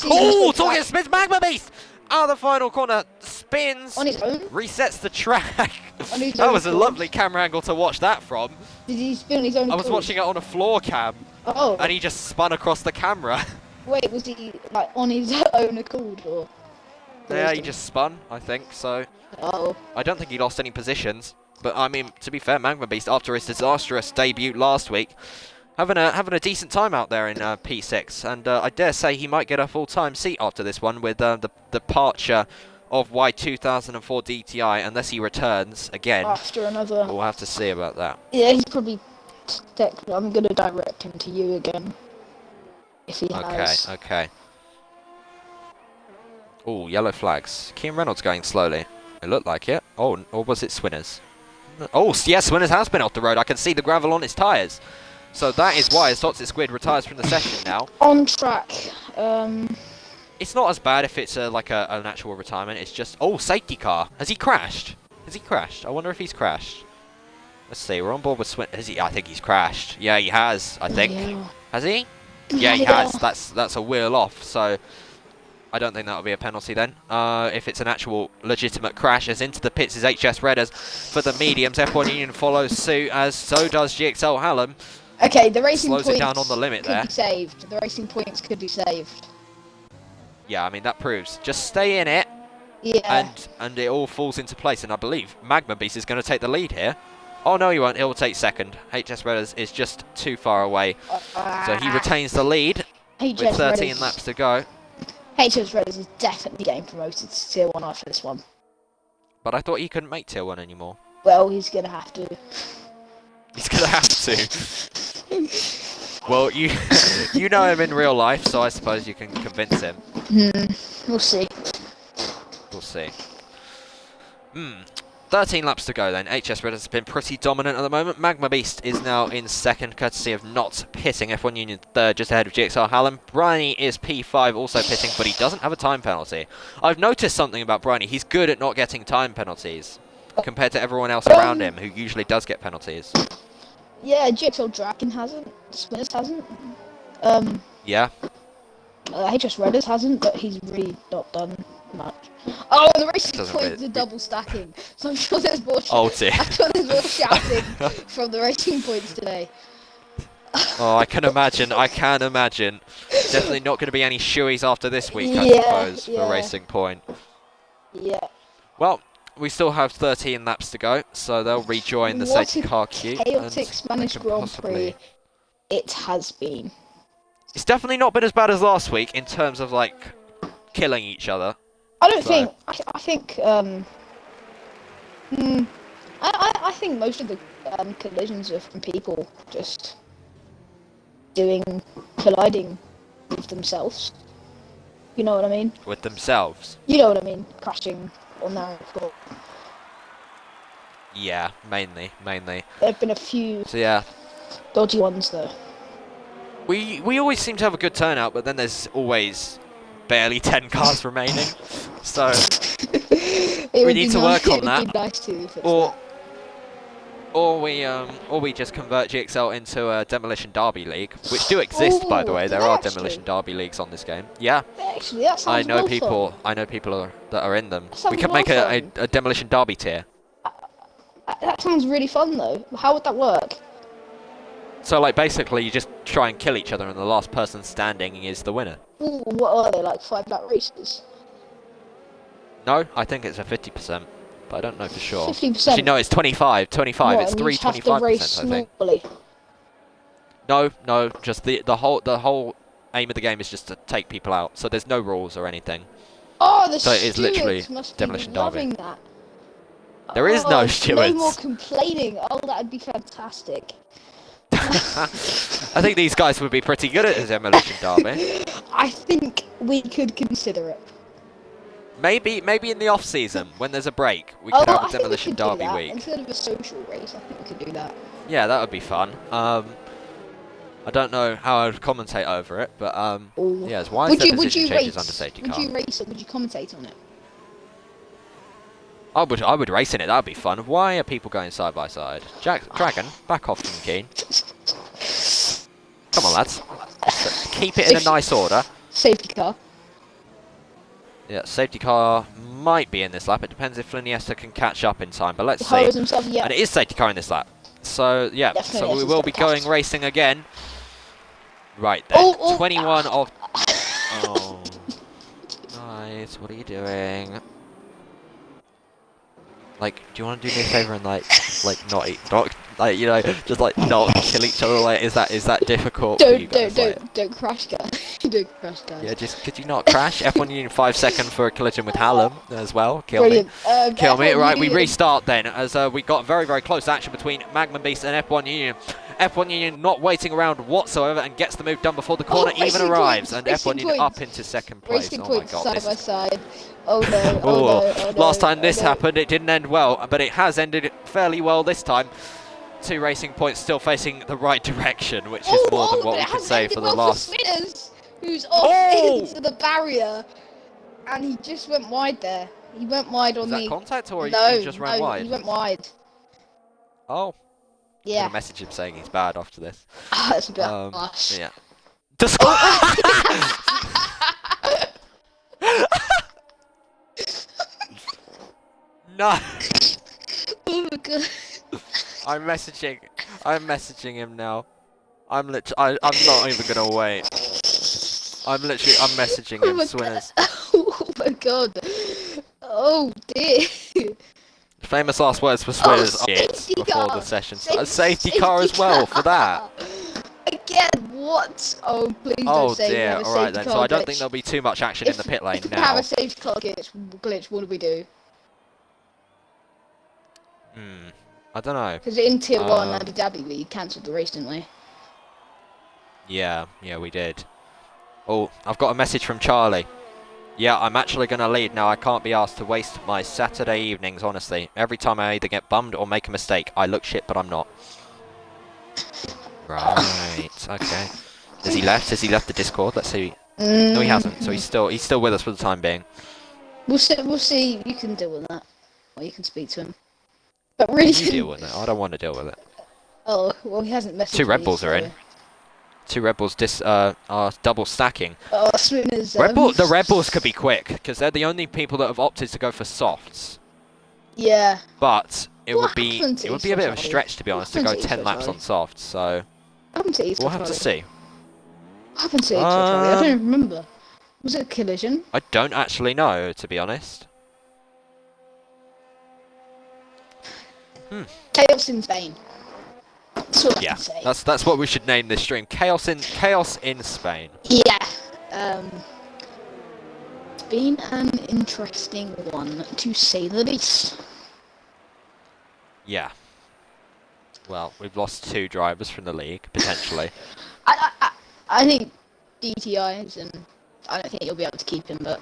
Oh, talking spins, Magma Beast! Out of the final corner, spins, on his own? resets the track. That was a lovely camera angle to watch that from. Did he spin on his own? I was watching it on a floor cam. Oh. And he just spun across the camera. Wait, was he like on his own accord or? Yeah, he just spun, I think, so. Oh. I don't think he lost any positions. But I mean, to be fair, Magma Beast, after his disastrous debut last week, having a decent time out there in P6, and I dare say he might get a full-time seat after this one with the departure of Y2004 DTI, unless he returns again. After another. We'll have to see about that. Yeah, he's probably. I'm gonna direct him to you again. If he has. Okay. Oh, yellow flags. Kean Reynolds going slowly. It looked like it. Oh, or was it Swinners? Oh, yes, Swinners has been off the road. I can see the gravel on his tyres. So that is why Toxic Squid retires from the session now. On track. It's not as bad if it's like an actual retirement. It's just... Oh, safety car. Has he crashed? I wonder if he's crashed. Let's see. We're on board with Swin... I think he's crashed. Yeah, he has, I think. Yeah. Has he? Yeah, he has. That's a wheel off, so... I don't think that'll be a penalty then. If it's an actual legitimate crash, as into the pits is HS Redders for the mediums. F1 Union follows suit, as so does GXL Hallam. Okay, the racing slows points it down on the limit could there. be saved. The racing points could be saved. Yeah, I mean, that proves. Just stay in it, yeah, and it all falls into place. And I believe Magma Beast is going to take the lead here. Oh, no, he won't. He'll take second. HS Redders is just too far away. So he retains the lead with 13 laps to go. HS Redders is definitely getting promoted to Tier 1 after this one. But I thought he couldn't make Tier 1 anymore. Well, he's going to have to. He's going to have to. Well, you know him in real life, so I suppose you can convince him. We'll see. We'll see. 13 laps to go then. HS Red has been pretty dominant at the moment. Magma Beast is now in second, courtesy of not pitting. F1 Union third, just ahead of GXL Hallam. Bryony is P5, also pitting, but he doesn't have a time penalty. I've noticed something about Bryony. He's good at not getting time penalties compared to everyone else around him, who usually does get penalties. Yeah, GXL Dragon hasn't. Spinners hasn't. Yeah. HS Redders hasn't, but he's really not done much. Oh, the racing points are double stacking, so I'm sure there's more. Oh dear. I'm sure there's more shouting from the racing points today. Oh, I can imagine. I can imagine. Definitely not going to be any shoeies after this week, I suppose, for Racing Point. Yeah. Well, we still have 13 laps to go, so they'll rejoin the safety car queue. Chaotic Spanish Grand Prix it has been. It's definitely not been as bad as last week in terms of like killing each other. I don't think. I think. I think most of the collisions are from people just colliding with themselves. You know what I mean? With themselves? You know what I mean? Crashing on their own fault. Yeah, mainly. There have been a few dodgy ones though. We always seem to have a good turnout, but then there's always barely 10 cars remaining. So we need to work on that. Or we just convert GXL into a demolition derby league, which do exist, by the way. There are demolition derby leagues on this game. Yeah, actually, that sounds I know people that are in them. We could make a demolition derby tier. That sounds really fun, though. How would that work? So, like, basically, you just try and kill each other, and the last person standing is the winner. Ooh, what are they, like 5-lap races? No, I think it's a 50%, but I don't know for sure. 50%? Actually, no, it's 25. 25. What, it's and you 25%, I think. Normally? No, just the whole aim of the game is just to take people out. So there's no rules or anything. Oh, the so it is literally must demolition be loving derby. That. There is no stewards. No more complaining. Oh, that'd be fantastic. I think these guys would be pretty good at the demolition derby. I think we could consider it. Maybe in the off season when there's a break, we could have a demolition derby week. Instead of a social race, I think we could do that. Yeah, that would be fun. I don't know how I would commentate over it, but yes. Why is there position changes under safety car? Would you race it? Would you commentate on it? I would race in it. That would be fun. Why are people going side by side? Dragon, back off from Keen. Come on, lads. Keep it in a nice order. Safety car. Yeah, safety car might be in this lap. It depends if Iniesta can catch up in time, but let's see. Himself, yeah. And it is safety car in this lap. So, yeah, so we will be going racing again. Right then, 21 of... Oh, nice, what are you doing? Like, do you want to do me a favour and not like, you know, just like not kill each other? Like, is that difficult for you guys? Don't crash, guys. Don't crash, guys. Yeah, just could you not crash? F1 Union 5 second for a collision with Hallam as well. Kill me. Kill me. Right, we restart then as we got very, very close action between Magma Beast and F1 Union. F1 Union not waiting around whatsoever and gets the move done before the corner even arrives. And F1 Union up into second place. Racing oh my god. Side by side. Oh no, oh no. Last time this happened, it didn't end well, but it has ended fairly well this time. 2 Racing Points still facing the right direction, which is more than what we could say for the last. Spinners, who's off into the barrier, and he just went wide there. He went wide on the. Is that contact or he just ran wide? He went wide. Oh. Yeah. I'm gonna message him saying he's bad after this. That's a bit harsh. Yeah. No. Oh my god. I'm messaging him now. I'm not even gonna wait. I'm messaging him, Swinners. Oh my god. Oh dear. Famous last words for Swinners before the session. A safety car as well for that. Again, what? Oh, please don't say dear. we have a Alright then, car so I don't glitch. think there'll be too much action in the pit lane if now. we have a safety car glitch, what do we do? I don't know. Because in Tier 1 Abu Dhabi, we cancelled the race, didn't we? Yeah, we did. Oh, I've got a message from Charlie. Yeah, I'm actually going to lead now. I can't be asked to waste my Saturday evenings, honestly. Every time I either get bummed or make a mistake, I look shit, but I'm not. Right, okay. Has he left? Has he left the Discord? Let's see. No, he hasn't. So he's still with us for the time being. We'll see. We'll see. You can deal with that, or you can speak to him. But really, You deal with it. I don't want to deal with it. Oh well, he hasn't messaged me. 2 Red Bulls so... are in. 2 Red Bulls are double stacking. Oh, Swimmers. The Red Bulls could be quick because they're the only people that have opted to go for softs. Yeah. But it would What be happened to a bit of a East stretch, to be honest, to What go happened to 10 East laps on softs. So What happened to East we'll have to see. What happened to East I don't even remember. Was it a collision? I don't actually know, to be honest. Chaos in Spain. That's what I Yeah, can say. that's what we should name this stream. Chaos in Spain. Yeah. It's been an interesting one, to say the least. Yeah. Well, we've lost 2 drivers from the league, potentially. I think DTIs, and I don't think you'll be able to keep him, but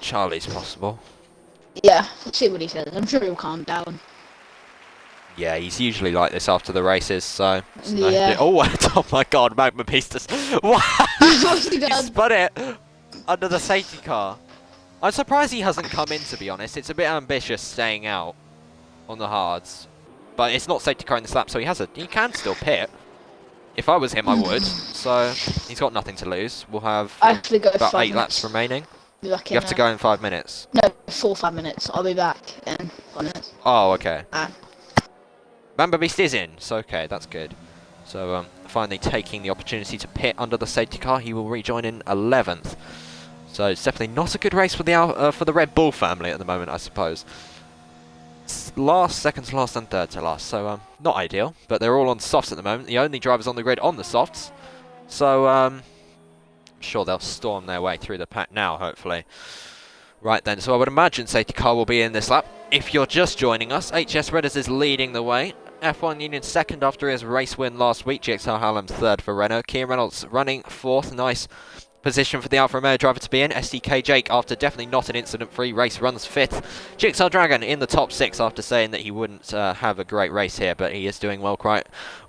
Charlie's possible. yeah, we'll see what he says. I'm sure he'll calm down. Yeah, he's usually like this after the races, so... Yeah. Oh my god, Magma Beasters. What? What's he He done? spun it under the safety car. I'm surprised he hasn't come in, to be honest. It's a bit ambitious staying out on the hards. But it's not safety car in this lap, so he can still pit. If I was him, I would. So he's got nothing to lose. We'll have I have to go about 5 8 laps minutes. remaining. Be back You in, have to go in 5 minutes. No, 5 minutes. I'll be back in 5 minutes. Oh, okay. Ah. Mamba Beast is in, so okay, that's good. So finally taking the opportunity to pit under the safety car, he will rejoin in 11th. So it's definitely not a good race for the Red Bull family at the moment, I suppose. It's last, second to last, and third to last. So not ideal, but they're all on softs at the moment. The only drivers on the grid on the softs. So I'm sure they'll storm their way through the pack now, hopefully. Right then, so I would imagine safety car will be in this lap. If you're just joining us, HS Redders is leading the way. F1 Union second after his race win last week. GXL Hallam's third for Renault. Kieran Reynolds running fourth. Nice position for the Alfa Romeo driver to be in. SDK Jake, after definitely not an incident-free race, runs fifth. GXL Dragon in the top 6 after saying that he wouldn't have a great race here, but he is doing well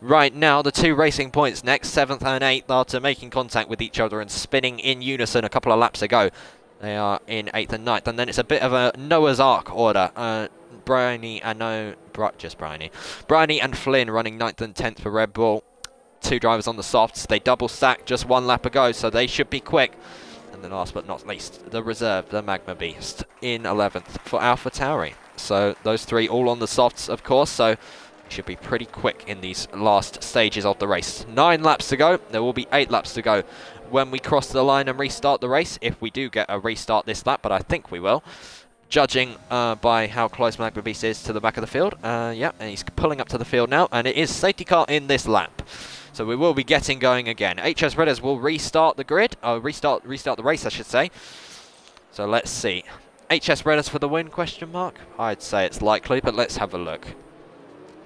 right now. The 2 racing points next, 7th and 8th, after making contact with each other and spinning in unison a couple of laps ago. They are in 8th and 9th, and then it's a bit of a Noah's Ark order. Bryony and Bryony and Flynn running 9th and 10th for Red Bull. 2 drivers on the softs. They double stack just 1 lap ago, so they should be quick. And then last but not least, the reserve, the Magma Beast, in 11th for AlphaTauri. So those 3 all on the softs, of course, so should be pretty quick in these last stages of the race. 9 laps to go. There will be 8 laps to go when we cross the line and restart the race, if we do get a restart this lap, but I think we will. Judging by how close Magma Beast is to the back of the field. Yeah, and he's pulling up to the field now, and it is safety car in this lap. So we will be getting going again. HS Redders will restart the grid. Restart the race, I should say. So let's see. HS Redders for the win, question mark? I'd say it's likely, but let's have a look.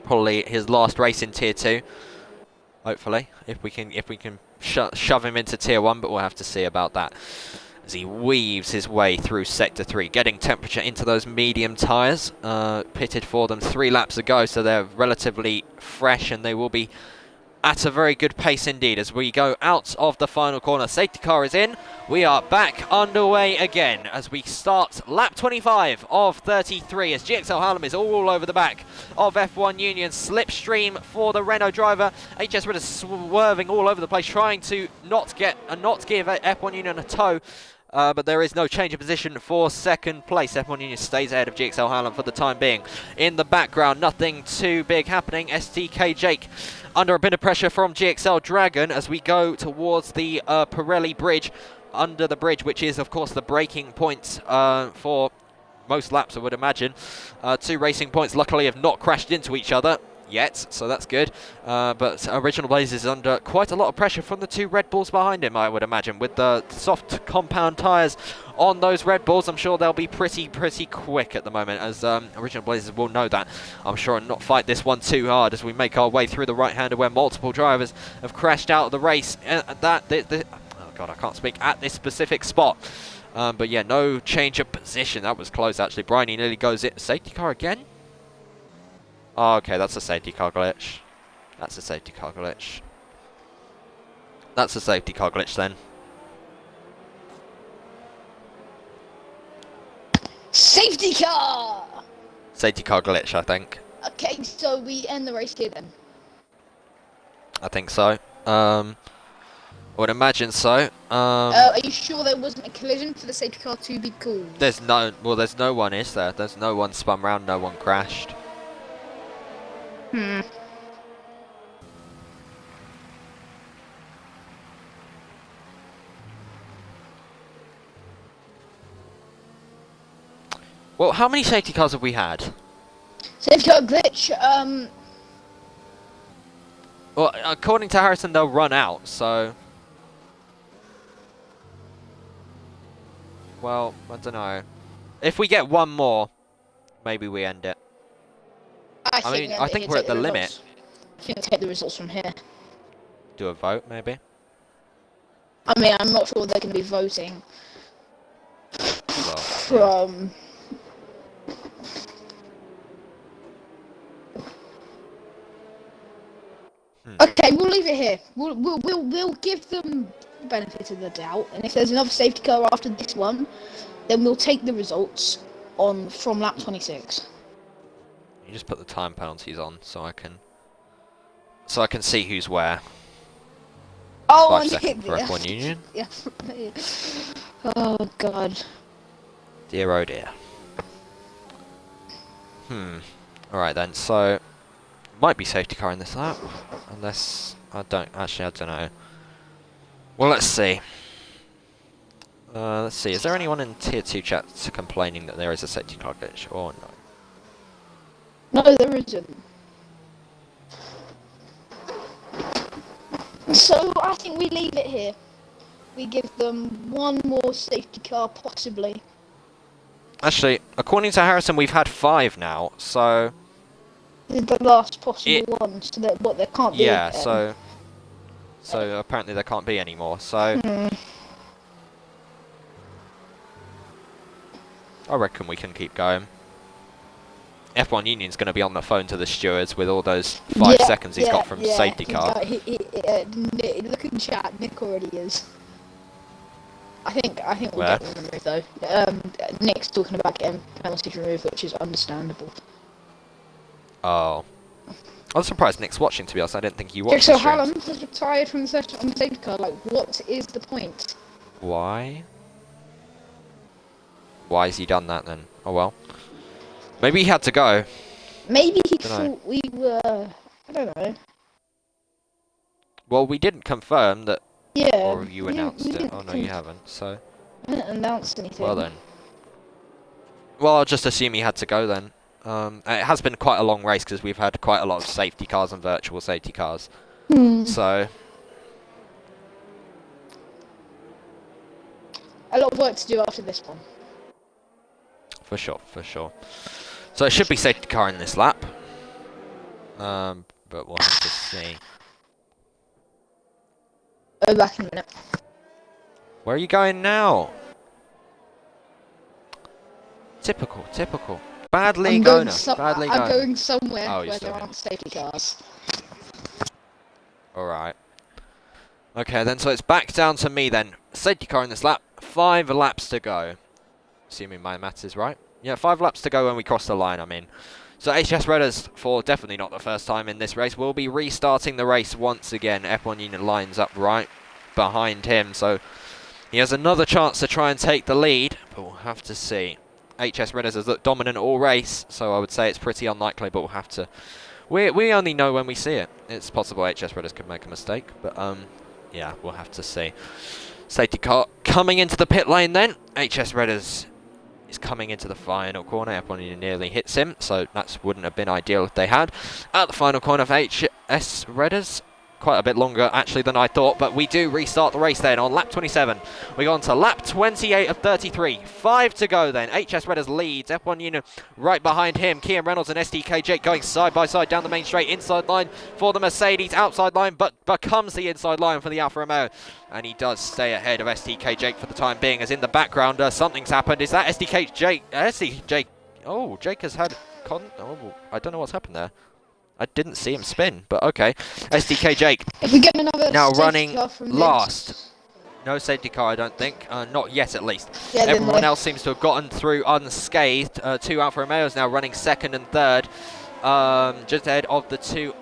Probably his last race in Tier 2. Hopefully, if we can shove him into Tier 1, but we'll have to see about that. As he weaves his way through Sector 3, getting temperature into those medium tyres. Pitted for them 3 laps ago, so they're relatively fresh, and they will be at a very good pace indeed as we go out of the final corner. Safety car is in. We are back underway again as we start lap 25 of 33 as GXL Hallam is all over the back of F1 Union. Slipstream for the Renault driver. HS Ritter swerving all over the place, trying to not give F1 Union a tow. But there is no change of position for second place. F1 Union stays ahead of GXL Hallam for the time being. In the background, nothing too big happening. STK Jake under a bit of pressure from GXL Dragon as we go towards the Pirelli bridge. Under the bridge, which is, of course, the braking point for most laps, I would imagine. 2 racing points, luckily, have not crashed into each other yet, so that's good. But Original Blaze is under quite a lot of pressure from the 2 Red Bulls behind him, I would imagine. With the soft compound tyres on those Red Bulls, I'm sure they'll be pretty quick at the moment, as Original Blazers will know that, I'm sure, and not fight this one too hard as we make our way through the right-hander where multiple drivers have crashed out of the race. God, I can't speak at this specific spot. But yeah, no change of position. That was close, actually. Bryony nearly goes in. Safety car again? Oh, okay, that's a safety car glitch. That's a safety car glitch. That's a safety car glitch, then. Safety car! Safety car glitch, I think. Okay, so we end the race here, then. I think so. I would imagine so. Are you sure there wasn't a collision for the safety car to be called? There's no one, is there? There's no one spun round, no one crashed. Hmm. Well, how many safety cars have we had? Safety car glitch, Well, according to Harrison, they'll run out, so... Well, I don't know. If we get one more, maybe we end it. I think we're at the limit. I think take the results from here. Do a vote, maybe? I mean, I'm not sure they're going to be voting Well, from... Okay, we'll leave it here. We'll give them the benefit of the doubt, and if there's another safety car after this one, then we'll take the results on from lap 26. You just put the time penalties on so I can see who's where. Oh, 5 seconds for F1 Union. Yeah. Oh God. Dear oh dear. Alright then, so might be safety car in this lap. Unless I don't know. Well, let's see. Let's see. Is there anyone in Tier 2 chat complaining that there is a safety car glitch or no? No, there isn't. So I think we leave it here. We give them one more safety car, possibly. Actually, according to Harrison, we've had 5 now, so... The last possible one, so that there can't be. Yeah, so apparently there can't be any more. So I reckon we can keep going. F1 Union's going to be on the phone to the stewards with all those 5 seconds he's got from safety car. Look in chat, Nick already is. I think we'll Where? get them removed though. Nick's talking about getting penalties removed, which is understandable. Oh. I was surprised Nick's watching, to be honest. I didn't think he watched So the streams. Hallam has retired from the safety car. Like, what is the point? Why? Why has he done that then? Oh well. Maybe he had to go. Maybe he Dunno. thought we were... I don't know. Well, we didn't confirm that. Yeah. Or you we announced didn't- we it. didn't Oh no, con- you haven't. So. I didn't announce anything. Well then. Well, I'll just assume he had to go then. It has been quite a long race because we've had quite a lot of safety cars and virtual safety cars. So. A lot of work to do after this one. For sure, for sure. So it should be safety car in this lap. But we'll have to see. Go back in a minute. Where are you going now? Typical, typical. Bad league owner. Bad league I'm owner. going somewhere Oh, you're where still there here. aren't safety cars. Alright. Okay, then, so it's back down to me then. Safety car in this lap. 5 laps to go. Assuming my maths is right. Yeah, 5 laps to go when we cross the line, I mean. So HS Redders, for definitely not the first time in this race, will be restarting the race once again. F1 Union lines up right behind him, so he has another chance to try and take the lead, but we'll have to see. HS Redders has looked dominant all race, so I would say it's pretty unlikely, but we'll have to... We only know when we see it. It's possible HS Redders could make a mistake, but yeah, we'll have to see. Safety car coming into the pit lane then. HS Redders is coming into the final corner. F1 Union nearly hits him, so that wouldn't have been ideal if they had. At the final corner of HS Redders, quite a bit longer actually than I thought, but we do restart the race then on lap 27. We go on to lap 28 of 33. 5 to go then. HS Redders leads. F1 Unit right behind him. Kian Reynolds and SDK Jake going side by side down the main straight. Inside line for the Mercedes. Outside line, but becomes the inside line for the Alfa Romeo. And he does stay ahead of SDK Jake for the time being, as in the background something's happened. Is that SDK Jake? SDK Jake. Oh, Jake has had I don't know what's happened there. I didn't see him spin, but okay. SDK Jake If we get another now running from last. No safety car, I don't think. Not yet, at least. Yeah, everyone else seems to have gotten through unscathed. 2 Alfa Romeos now running second and third, just ahead of the two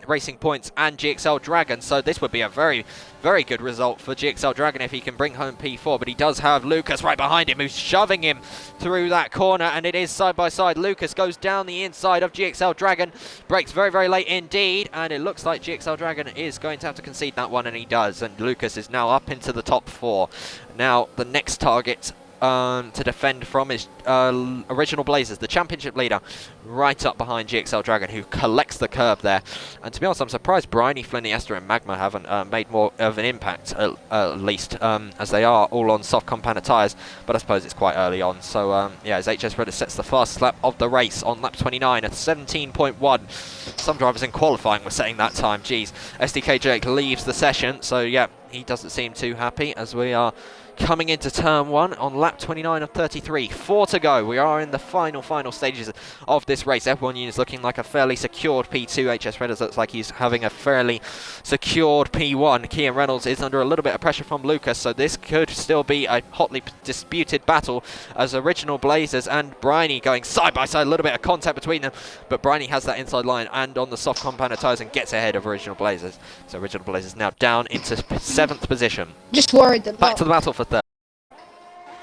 Racing Points and GXL Dragon. So this would be a very, very good result for GXL Dragon if he can bring home P4. But he does have Lucas right behind him, who's shoving him through that corner, and it is side by side. Lucas goes down the inside of GXL Dragon, breaks very, very late indeed, and it looks like GXL Dragon is going to have to concede that one, and he does. And Lucas is now up into the top 4. Now the next target to defend from is Original Blazers, the championship leader, right up behind GXL Dragon, who collects the curb there. And to be honest, I'm surprised Bryony, Fliniesta and Magma haven't made more of an impact, at least, as they are all on soft compounded tyres, but I suppose it's quite early on. So yeah, as HS Redder sets the fastest lap of the race on lap 29 at 17.1. Some drivers in qualifying were setting that time, geez. SDK Jake leaves the session, so yeah, he doesn't seem too happy as we are coming into turn 1 on lap 29 of 33. 4 to go. We are in the final stages of this race. F1 Unit is looking like a fairly secured P2. HS Redders looks like he's having a fairly secured P1. Kian Reynolds is under a little bit of pressure from Lucas, so this could still be a hotly disputed battle, as Original Blazers and Bryony going side by side. A little bit of contact between them, but Bryony has that inside line and on the soft compounded tyres and gets ahead of Original Blazers. So Original Blazers now down into 7th position. Just worried that Back to the battle for third.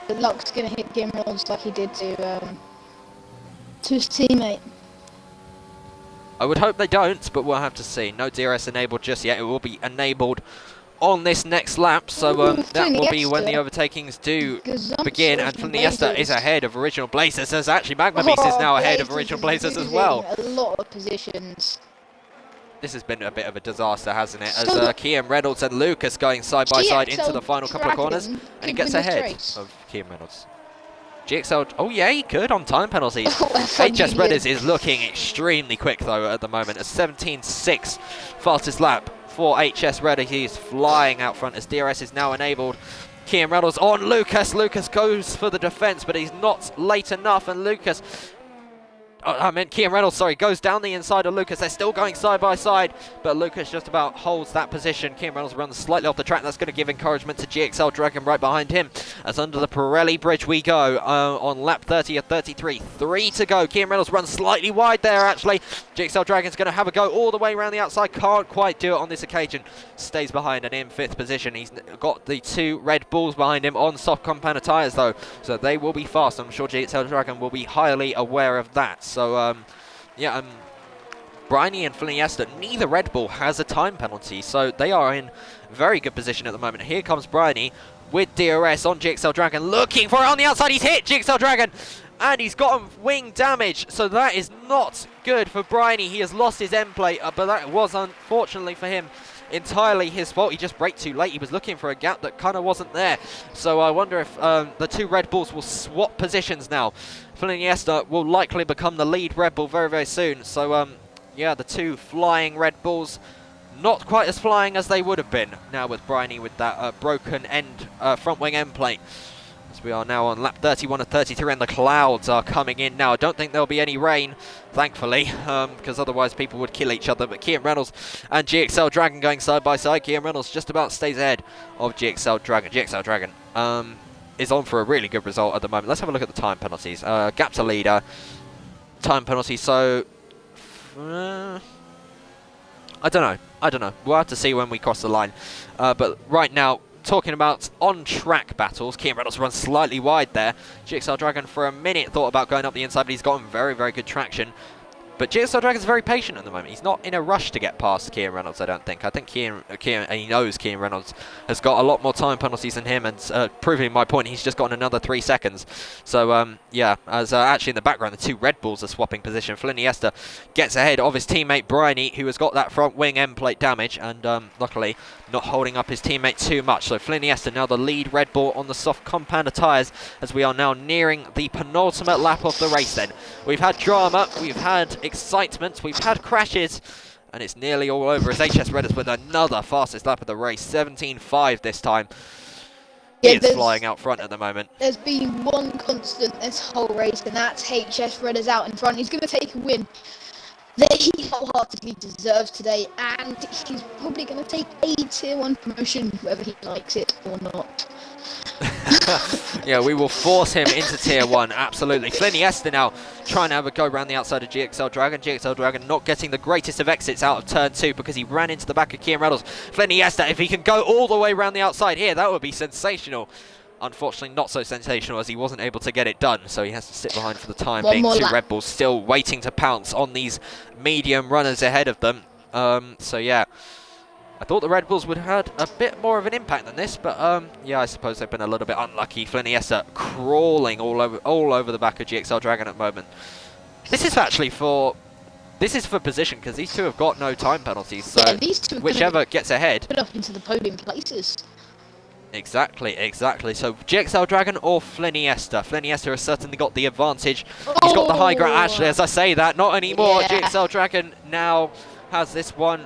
The luck's gonna hit Game Reynolds like he did to his teammate. I would hope they don't, but we'll have to see. No DRS enabled just yet. It will be enabled on this next lap, so that will be when the overtakings do begin. And Fliniesta is ahead of Original Blazers, as actually Magma Beast is now ahead of Original Blazers as well. A lot of positions. This has been a bit of a disaster, hasn't it? As Kian Reynolds and Lucas going side by side into the final couple of corners, and he gets ahead of Kian Reynolds. GXL, oh yeah, he could on time penalties. HS Redders is looking extremely quick though at the moment. A 17.6 fastest lap for HS Redder. He's flying out front as DRS is now enabled. Kian Reynolds on Lucas. Lucas goes for the defense, but he's not late enough, and Lucas... Kian Reynolds, sorry, goes down the inside of Lucas. They're still going side by side, but Lucas just about holds that position. Kian Reynolds runs slightly off the track. That's going to give encouragement to GXL Dragon right behind him. As under the Pirelli bridge we go on lap 30 of 33. 3 to go. Kian Reynolds runs slightly wide there, actually. GXL Dragon's going to have a go all the way around the outside. Can't quite do it on this occasion. Stays behind and in 5th position. He's got the 2 Red Bulls behind him on soft compounded tyres, though, so they will be fast. I'm sure GXL Dragon will be highly aware of that. So, yeah, Bryony and Fliniesta, neither Red Bull has a time penalty, so they are in very good position at the moment. Here comes Bryony with DRS on GXL Dragon, looking for it on the outside. He's hit GXL Dragon, and he's gotten wing damage, so that is not good for Bryony. He has lost his end plate, but that was, unfortunately for him, entirely his fault. He just braked too late. He was looking for a gap that kind of wasn't there. So I wonder if the 2 Red Bulls will swap positions now. Fliniesta will likely become the lead Red Bull very, very soon. So yeah, the 2 flying Red Bulls, not quite as flying as they would have been now with Bryony with that broken end front wing end plate. As we are now on lap 31 of 33, and the clouds are coming in now. I don't think there'll be any rain, thankfully, because otherwise people would kill each other. But Kian Reynolds and GXL Dragon going side by side. Kian Reynolds just about stays ahead of GXL Dragon. GXL Dragon is on for a really good result at the moment. Let's have a look at the time penalties. Gap to leader, time penalty. So I don't know. We'll have to see when we cross the line. But right now, talking about on-track battles, Kian Reynolds runs slightly wide there. GXL Dragon for a minute thought about going up the inside, but he's gotten very, very good traction. But GXL Dragon's very patient at the moment. He's not in a rush to get past Kieran Reynolds, I don't think. I think Kieran, and he knows Kieran Reynolds has got a lot more time penalties than him, and proving my point, he's just got another 3 seconds. So, yeah, as actually in the background, the 2 Red Bulls are swapping position. Flynn Iniesta gets ahead of his teammate Bryony, who has got that front wing end plate damage, and luckily not holding up his teammate too much. So Flynn Iniesta now the lead Red Bull on the soft compounder tyres, as we are now nearing the penultimate lap of the race then. We've had drama, we've had excitement, we've had crashes, and it's nearly all over as HS Redders with another fastest lap of the race, 17.5 this time. Yeah, It's flying out front at the moment. There's been one constant this whole race, and that's HS Redders out in front. He's going to take a win that he wholeheartedly deserves today, and he's probably going to take a Tier 1 promotion, whether he likes it or not. Yeah, we will force him into Tier 1, absolutely. Flynn Iniesta now trying to have a go around the outside of GXL Dragon. GXL Dragon not getting the greatest of exits out of turn 2 because he ran into the back of Kieran Reynolds. Flynn Iniesta, if he can go all the way around the outside here, that would be sensational. Unfortunately, not so sensational as he wasn't able to get it done, so he has to sit behind for the time being. 2 Red Bulls still waiting to pounce on these medium runners ahead of them. So yeah, I thought the Red Bulls would have had a bit more of an impact than this, but yeah, I suppose they've been a little bit unlucky. Flynn Iniesta crawling all over the back of GXL Dragon at the moment. This is actually for position, because these 2 have got no time penalties, so yeah, these 2 whichever gets ahead. Put up into the podium places. Exactly. So GXL Dragon or Flynn Iniesta? Flynn Iniesta has certainly got the advantage. He's got the high ground. Actually, as I say that, not anymore. Yeah. GXL Dragon now has this one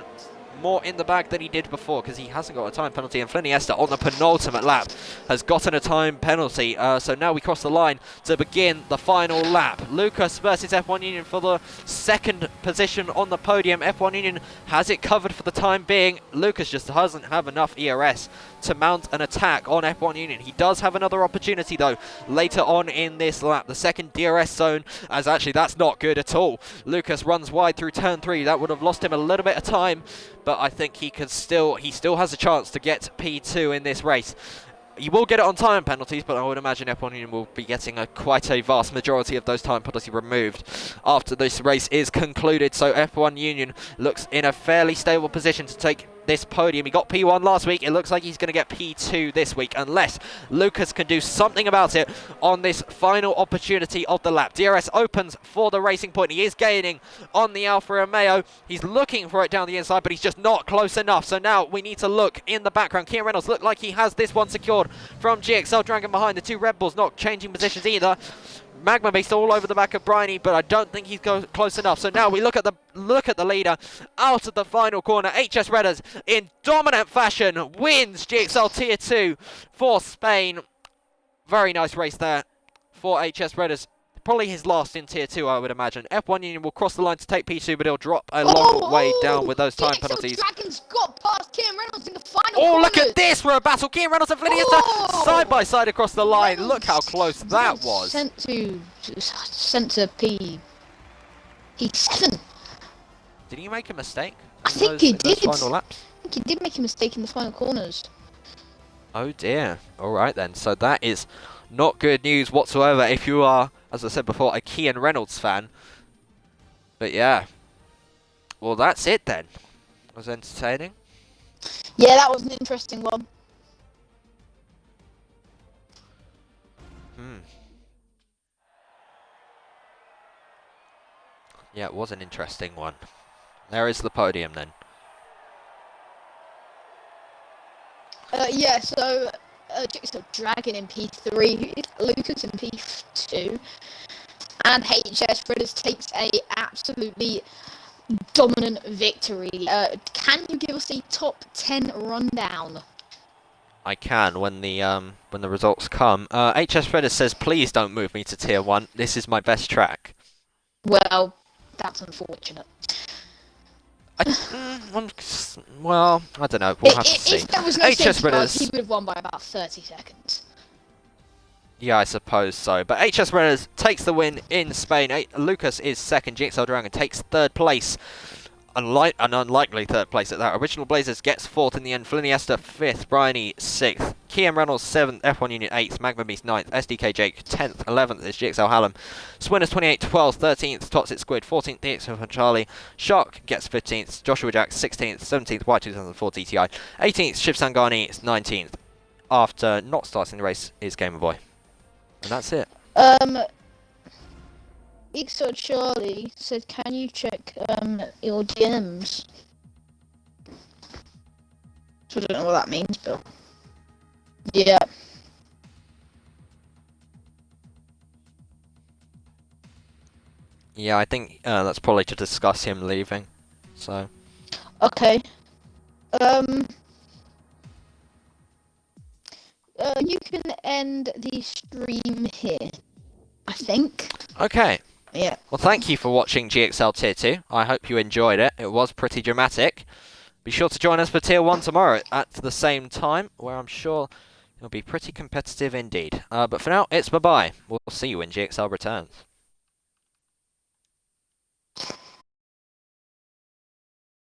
more in the bag than he did before, because he hasn't got a time penalty, and Flynn Iniesta on the penultimate lap has gotten a time penalty. So now we cross the line to begin the final lap. Lucas versus F1 Union for the 2nd position on the podium. F1 Union has it covered for the time being. Lucas just doesn't have enough ERS to mount an attack on F1 Union. He does have another opportunity though later on in this lap. The 2nd DRS zone, as actually that's not good at all. Lucas runs wide through turn 3. That would have lost him a little bit of time, but I think he still has a chance to get P2 in this race. He will get it on time penalties, but I would imagine F1 Union will be getting quite a vast majority of those time penalties removed after this race is concluded. So F1 Union looks in a fairly stable position to take this podium. He got P1 last week. It looks like he's going to get P2 this week, unless Lucas can do something about it on this final opportunity of the lap. DRS opens for the Racing Point. He is gaining on the Alfa Romeo. He's looking for it down the inside, but he's just not close enough. So now we need to look in the background. Kieran Reynolds looked like he has this one secured from GXL Dragon behind. The 2 Red Bulls not changing positions either. Magma Beast all over the back of Bryony, but I don't think he's close enough. So now we look at the leader out of the final corner. HS Redders in dominant fashion wins GXL Tier 2 for Spain. Very nice race there for HS Redders. Probably his last in Tier 2, I would imagine. F1 Union will cross the line to take P2, but he'll drop a long way down with those time penalties. Dragon's got past Kieran Reynolds in the final corners. Look at this for a battle. Kieran Reynolds and Flynn Iniesta side by side across the line. Reynolds, look how close that was. Sent to P7. Did he make a mistake? I think he did. Final laps? I think he did make a mistake in the final corners. Oh dear. Alright then. So that is not good news whatsoever if you are, as I said before, a Kieran Reynolds fan. But yeah. Well, that's it then. It was entertaining. Yeah, that was an interesting one. Yeah, it was an interesting one. There is the podium then. Yeah, so GXL Dragon in P3, Lucas in P2, and HS Redders takes a absolutely dominant victory. Can you give us a top 10 rundown? I can when the results come. HS Redders says, "Please don't move me to Tier 1. This is my best track." Well, that's unfortunate. Well, I don't know. We'll have to see. If there was no safety bars, he would have won by about 30 seconds. Yeah, I suppose so. But HS Redders takes the win in Spain. Lucas is second. GXL Dragon takes 3rd place. an unlikely third place at that. Original Blazers gets fourth in the end. Fliniesta fifth. Bryony sixth. Kiam Reynolds seventh. F1 Unit eighth. Magma Beast ninth. SDK Jake 10th. 11th is GXL Hallam. Swinners 28 12th. 13th Toxic Squid. 14th DXL for Charlie. Shark gets 15th. Joshua Jack 16th. 17th Y2004 TTI. 18th Shiv Sangani 19th. After not starting the race is Gamer Boy. And that's it. XO Charlie said, can you check your DMs? So I don't know what that means, but yeah. Yeah, I think that's probably to discuss him leaving. So. Okay. You can end the stream here, I think. Okay. Yeah. Well, thank you for watching GXL Tier 2. I hope you enjoyed it. It was pretty dramatic. Be sure to join us for Tier 1 tomorrow at the same time, where I'm sure it'll be pretty competitive indeed. But for now, it's bye-bye. We'll see you when GXL returns.